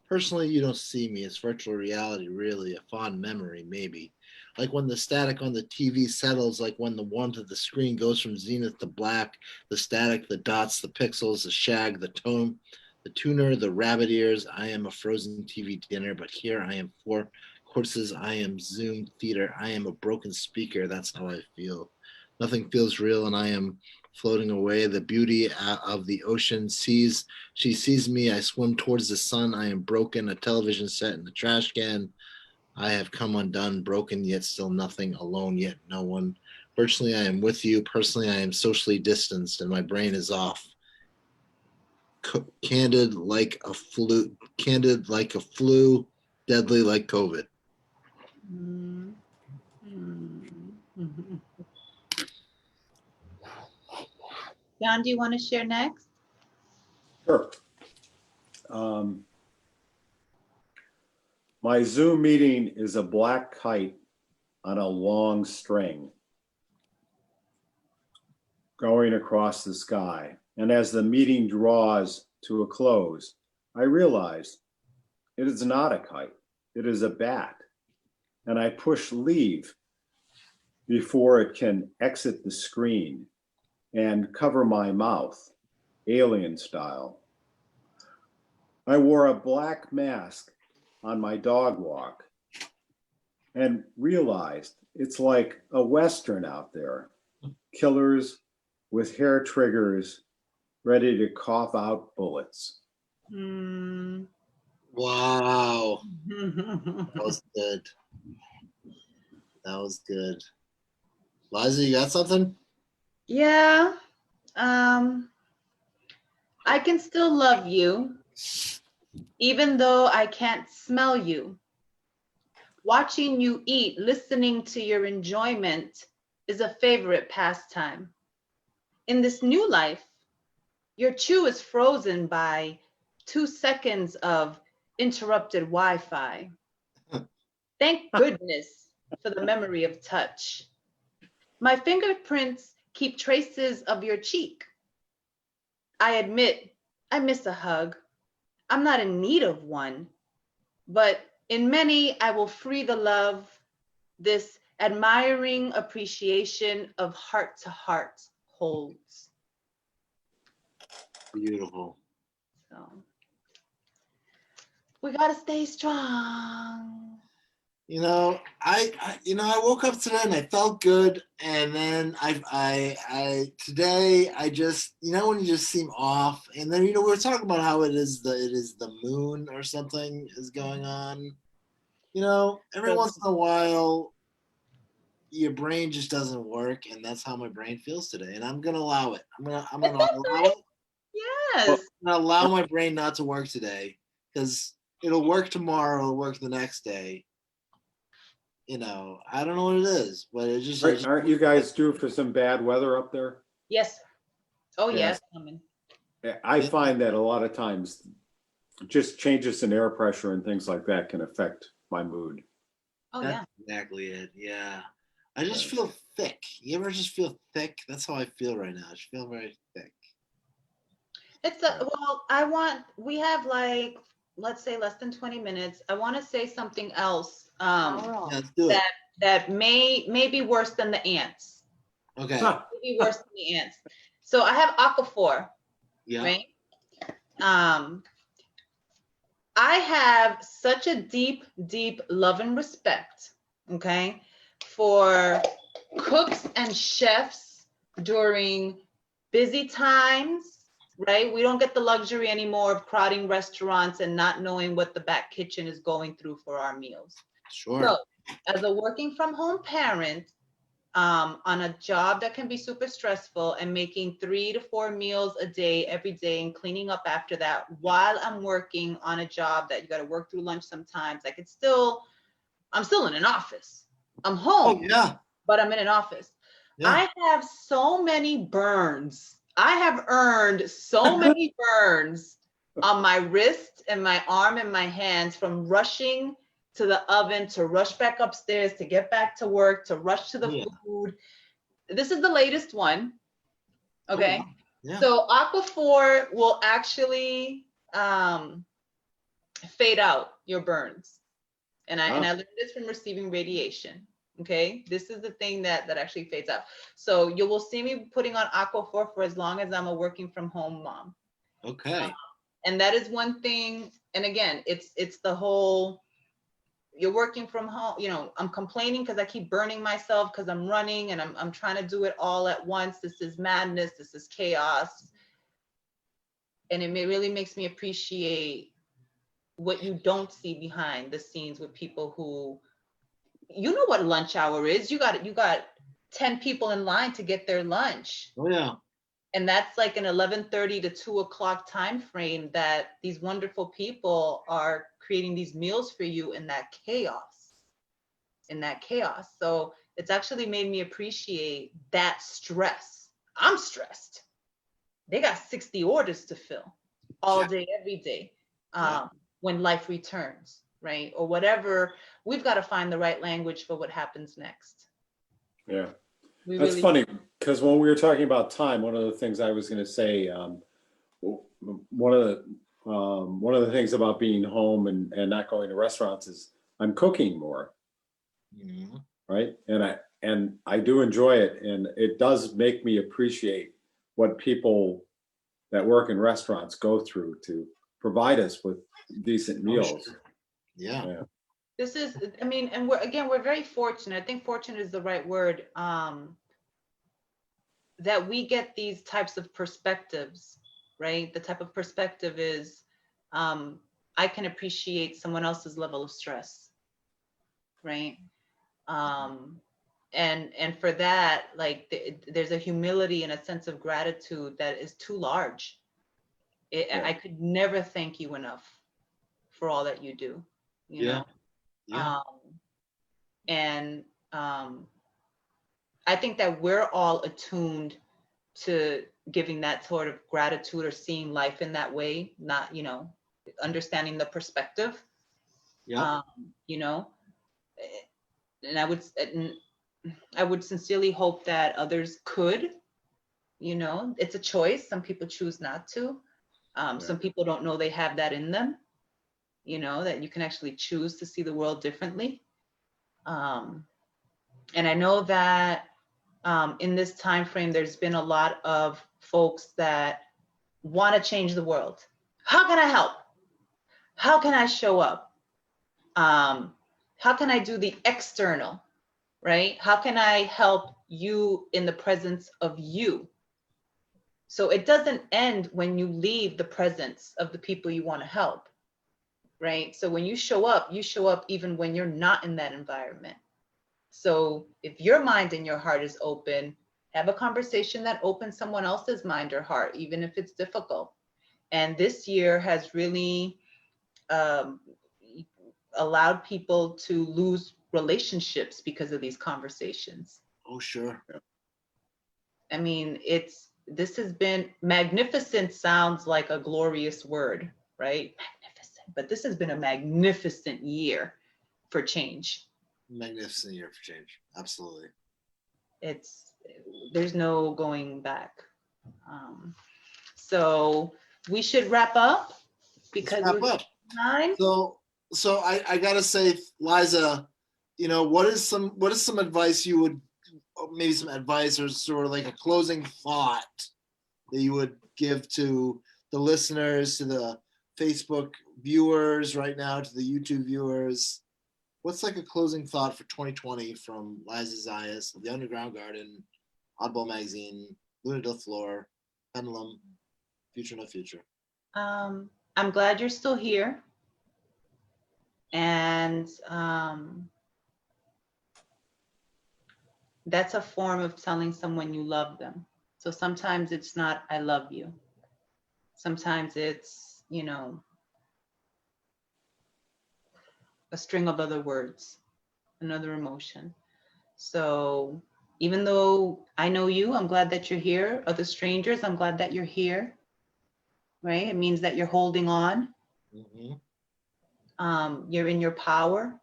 Personally, you don't see me. It's virtual reality, really. A fond memory, maybe. Like when the static on the TV settles, like when the warmth of the screen goes from zenith to black, the static, the dots, the pixels, the shag, the tone, the tuner, the rabbit ears. I am a frozen TV dinner, but here I am four courses. I am Zoom theater. I am a broken speaker. That's how I feel. Nothing feels real, and I am floating away. The beauty of the ocean sees. She sees me. I swim towards the sun. I am broken. A television set in the trash can. I have come undone, broken, yet still nothing, alone, yet no one. Virtually, I am with you. Personally, I am socially distanced, and my brain is off. Candid like a flu, deadly like COVID. Mm-hmm. John, do you want to share next? Sure. My Zoom meeting is a black kite on a long string going across the sky. And as the meeting draws to a close, I realize it is not a kite, it is a bat. And I push leave before it can exit the screen and cover my mouth, alien style. I wore a black mask on my dog walk and realized it's like a Western out there. Killers with hair triggers ready to cough out bullets. Mm. Wow. That was good. That was good. Liza, you got something? Yeah. I can still love you, even though I can't smell you. Watching you eat, listening to your enjoyment is a favorite pastime. In this new life, your chew is frozen by 2 seconds of interrupted Wi-Fi. Thank goodness for the memory of touch. My fingerprints keep traces of your cheek. I admit I miss a hug. I'm not in need of one, but in many, I will free the love, this admiring appreciation of heart to heart holds. Beautiful. So we gotta stay strong. You know, I woke up today and I felt good, and then I today I just, when you just seem off, and then we were talking about how it is the moon or something is going on. Every once in a while, your brain just doesn't work, and that's how my brain feels today, and I'm gonna allow it. I'm gonna allow it. Yes. I'm gonna allow my brain not to work today, because it'll work tomorrow, it'll work the next day. I don't know what it is, but it just. Aren't you guys due for some bad weather up there? Yes. Oh, Yes. Coming. I find that a lot of times just changes in air pressure and things like that can affect my mood. Oh, That's exactly it. Yeah. I just feel thick. You ever just feel thick? That's how I feel right now. I just feel very thick. We have let's say less than 20 minutes. I want to say something else Let's do it. that may be worse than the ants. Okay. Maybe worse than the ants. So I have Aquaphor. Yeah. Right. I have such a deep, deep love and respect, okay, for cooks and chefs during busy times, right? We don't get the luxury anymore of crowding restaurants and not knowing what the back kitchen is going through for our meals. Sure. So, as a working from home parent, on a job that can be super stressful and making 3 to 4 meals a day every day and cleaning up after that while I'm working on a job that you got to work through lunch sometimes, I could still I'm still in an office. I'm Oh home, yeah. but I'm in an office. Yeah. I have so many burns. I have earned so many burns on my wrist and my arm and my hands from rushing to the oven, to rush back upstairs, to get back to work, to rush to the Yeah. food. This is the latest one. Okay. Oh, wow. Yeah. So Aquaphor will actually fade out your burns. And I learned this from receiving radiation. Okay. This is the thing that actually fades out. So you will see me putting on Aquaphor for as long as I'm a working from home mom. Okay. And that is one thing. And again, it's the whole, you're working from home, you know, I'm complaining because I keep burning myself because I'm running and I'm trying to do it all at once. This is madness. This is chaos. And it really makes me appreciate what you don't see behind the scenes with people who, you know what lunch hour is. You got 10 people in line to get their lunch. Oh yeah. And that's like an 11:30 to 2 o'clock time frame that these wonderful people are creating these meals for you in that chaos. So it's actually made me appreciate that stress. I'm stressed. They got 60 orders to fill all day, every day. When life returns, right? Or whatever, we've got to find the right language for what happens next. Yeah. That's funny, because when we were talking about time, one of the things I was going to say, one of the things about being home and not going to restaurants is I'm cooking more, right? And I do enjoy it, and it does make me appreciate what people that work in restaurants go through to provide us with decent meals. Sure. Yeah. This is, I mean, and we're very fortunate. I think fortunate is the right word. That we get these types of perspectives, right? The type of perspective is, I can appreciate someone else's level of stress, right? And for that, like there's a humility and a sense of gratitude that is too large. I could never thank you enough for all that you do, you know? Yeah. I think that we're all attuned to giving that sort of gratitude or seeing life in that way, not, you know, understanding the perspective. Yeah. You know, and I would sincerely hope that others could, you know, it's a choice. Some people choose not to. Some people don't know they have that in them, you know, that you can actually choose to see the world differently. And I know that in this time frame, there's been a lot of folks that want to change the world. How can I help? How can I show up? How can I do the external, right? How can I help you in the presence of you? So it doesn't end when you leave the presence of the people you want to help, right? So when you show up even when you're not in that environment. So if your mind and your heart is open, have a conversation that opens someone else's mind or heart, even if it's difficult. And this year has really allowed people to lose relationships because of these conversations. Oh, sure. I mean, this has been magnificent. Sounds like a glorious word, right? Magnificent. But this has been a magnificent year for change. Magnificent year for change. Absolutely. There's no going back. So we should wrap up because we're time. So I gotta say, Liza, you know, what is some advice you would, maybe some advice or sort of like a closing thought that you would give to the listeners, to the Facebook viewers right now, to the YouTube viewers? What's like a closing thought for 2020 from Liza Zayas of the Underground Garden, Oddball Magazine, Luna Del Flor, Pendulum, Future No Future? I'm glad you're still here. And that's a form of telling someone you love them. So sometimes it's not, I love you. Sometimes it's, you know, a string of other words. another emotion. So even though I know you, I'm glad that you're here. Other strangers, I'm glad that you're here, right? It means that you're holding on. Mm-hmm. You're in your power.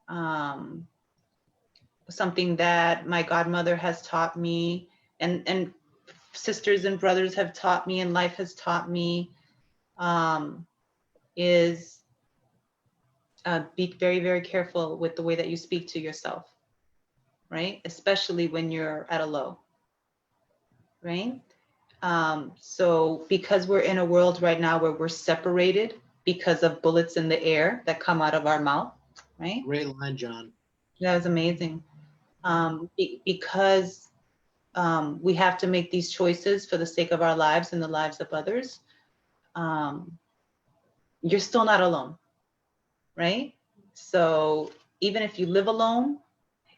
Um, Something that my godmother has taught me, and sisters and brothers have taught me, and life has taught me, is be very, very careful with the way that you speak to yourself, right? Especially when you're at a low, right? So because we're in a world right now where we're separated because of bullets in the air that come out of our mouth, right? Great line, John. That was amazing. Because we have to make these choices for the sake of our lives and the lives of others. Um, you're still not alone, right? So even if you live alone,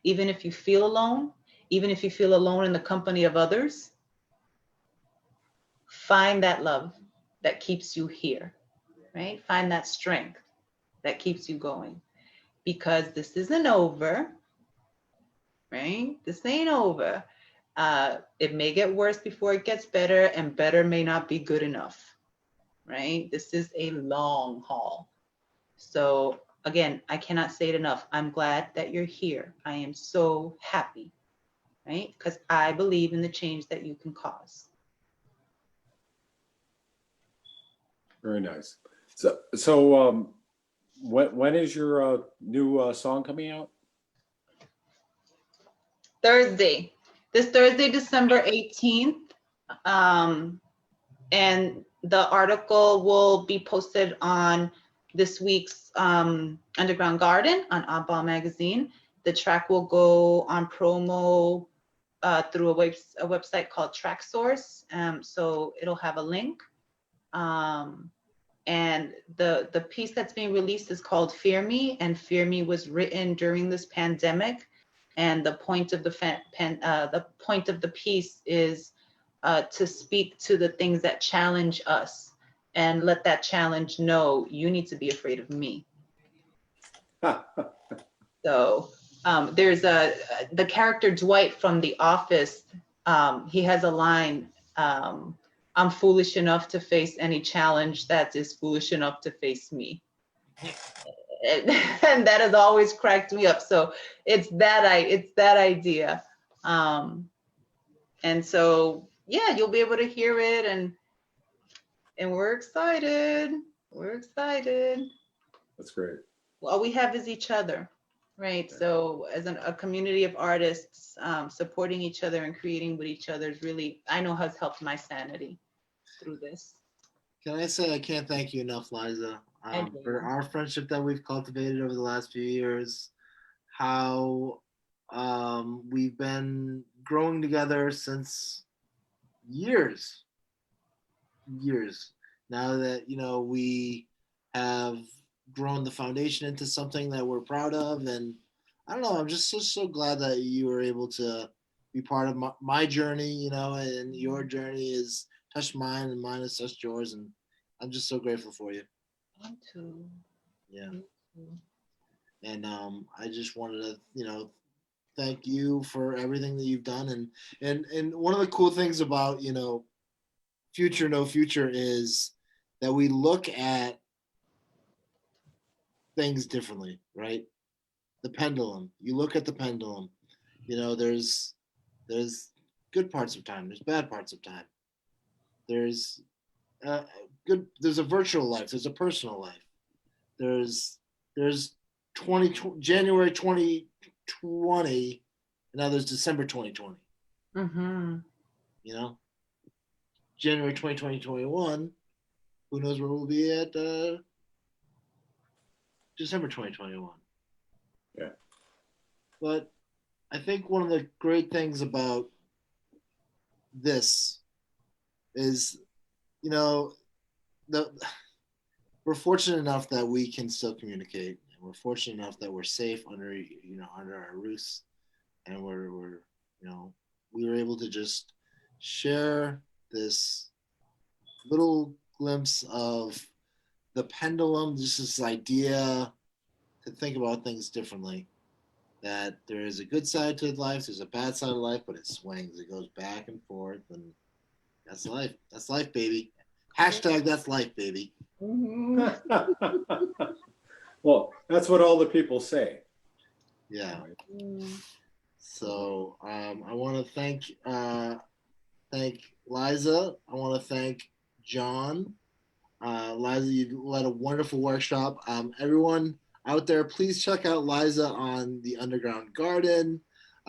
even if you feel alone, even if you feel alone in the company of others, find that love that keeps you here, right? Find that strength that keeps you going, because this isn't over, right? This ain't over. It may get worse before it gets better, and better may not be good enough, right? This is a long haul. So again, I cannot say it enough. I'm glad that you're here. I am so happy, right? Because I believe in the change that you can cause. Very nice. So when is your new song coming out? Thursday, this Thursday, December 18th. And the article will be posted on this week's Underground Garden on Oddball Magazine. The track will go on promo through a website called TrackSource. So it'll have a link. And the piece that's being released is called Fear Me, and Fear Me was written during this pandemic. And the point of the point of the piece is to speak to the things that challenge us, and let that challenge know you need to be afraid of me. So there's the character Dwight from The Office. He has a line. I'm foolish enough to face any challenge that is foolish enough to face me. And that has always cracked me up. So it's that idea. And so yeah, you'll be able to hear it, and we're excited. We're excited. That's great. All we have is each other, right? So as a community of artists, supporting each other and creating with each other is really, I know, has helped my sanity through this. Can I say I can't thank you enough, Liza, for our friendship that we've cultivated over the last few years, how we've been growing together since years. Now that, we have grown the foundation into something that we're proud of. And I don't know, I'm just so glad that you were able to be part of my journey, and your journey has touched mine and mine has touched yours. And I'm just so grateful for you. Me too. Yeah. Me too. And I just wanted to, thank you for everything that you've done. And one of the cool things about, Future No Future is that we look at things differently, right? The pendulum. You look at the pendulum. There's good parts of time. There's bad parts of time. There's good. There's a virtual life. There's a personal life. There's 20 January 2020, and now there's December 2020. Mm-hmm. January 2021. Who knows where we'll be at December 2021. Yeah. But I think one of the great things about this is, the we're fortunate enough that we can still communicate, and we're fortunate enough that we're safe under our roofs, and we were able to just share this little glimpse of the pendulum, just this idea to think about things differently. that there is a good side to life, there's a bad side of life, but it swings, it goes back and forth, and that's life. That's life, baby. Hashtag that's life, baby. Mhm. Well, that's what all the people say. Yeah. Mm. So I want to thank Liza. I want to thank John. Liza, you led a wonderful workshop. Everyone out there, please check out Liza on the Underground Garden.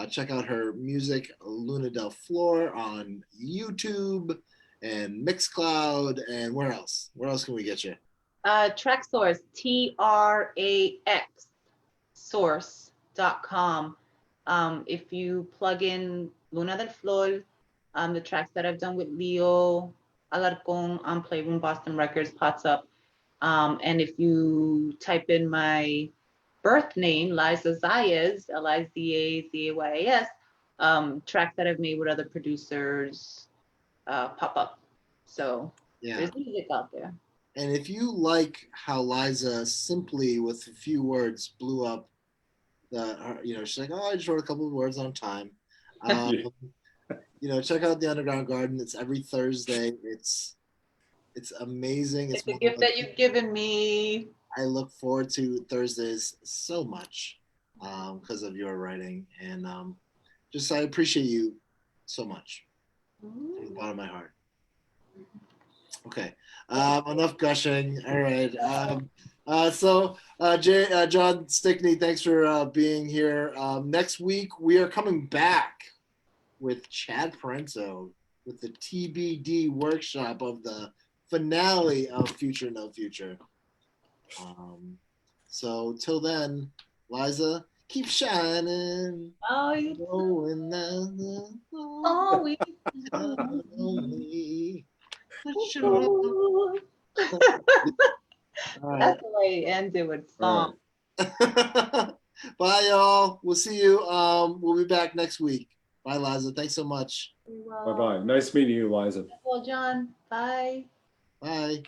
Check out her music, Luna Del Flor, on YouTube and Mixcloud. And where else? Where else can we get you? Track Source, TRAX source.com. If you plug in Luna del Flor, the tracks that I've done with Leo Alarcon on Playroom Boston Records pops up. And if you type in my birth name, Liza Zayas, Lizazayas, tracks that I've made with other producers pop up. So Yeah. there's music out there. And if you like how Liza simply, with a few words, blew up she's like, oh, I just wrote a couple of words on time. Check out the Underground Garden. It's every Thursday. It's amazing. It's a gift that you've given me. I look forward to Thursdays so much because of your writing, and I appreciate you so much from the bottom of my heart. Okay, enough gushing. All right. John Stickney, thanks for being here. Next week we are coming back with Chad Parenzo with the TBD workshop of the finale of Future No Future. So till then, Liza, keep shining. Oh, you going always. Sure. That's the way it ended with song. Bye, y'all. We'll see you. We'll be back next week. Bye, Liza. Thanks so much. Bye-bye. Nice meeting you, Liza. Well, John. Bye. Bye.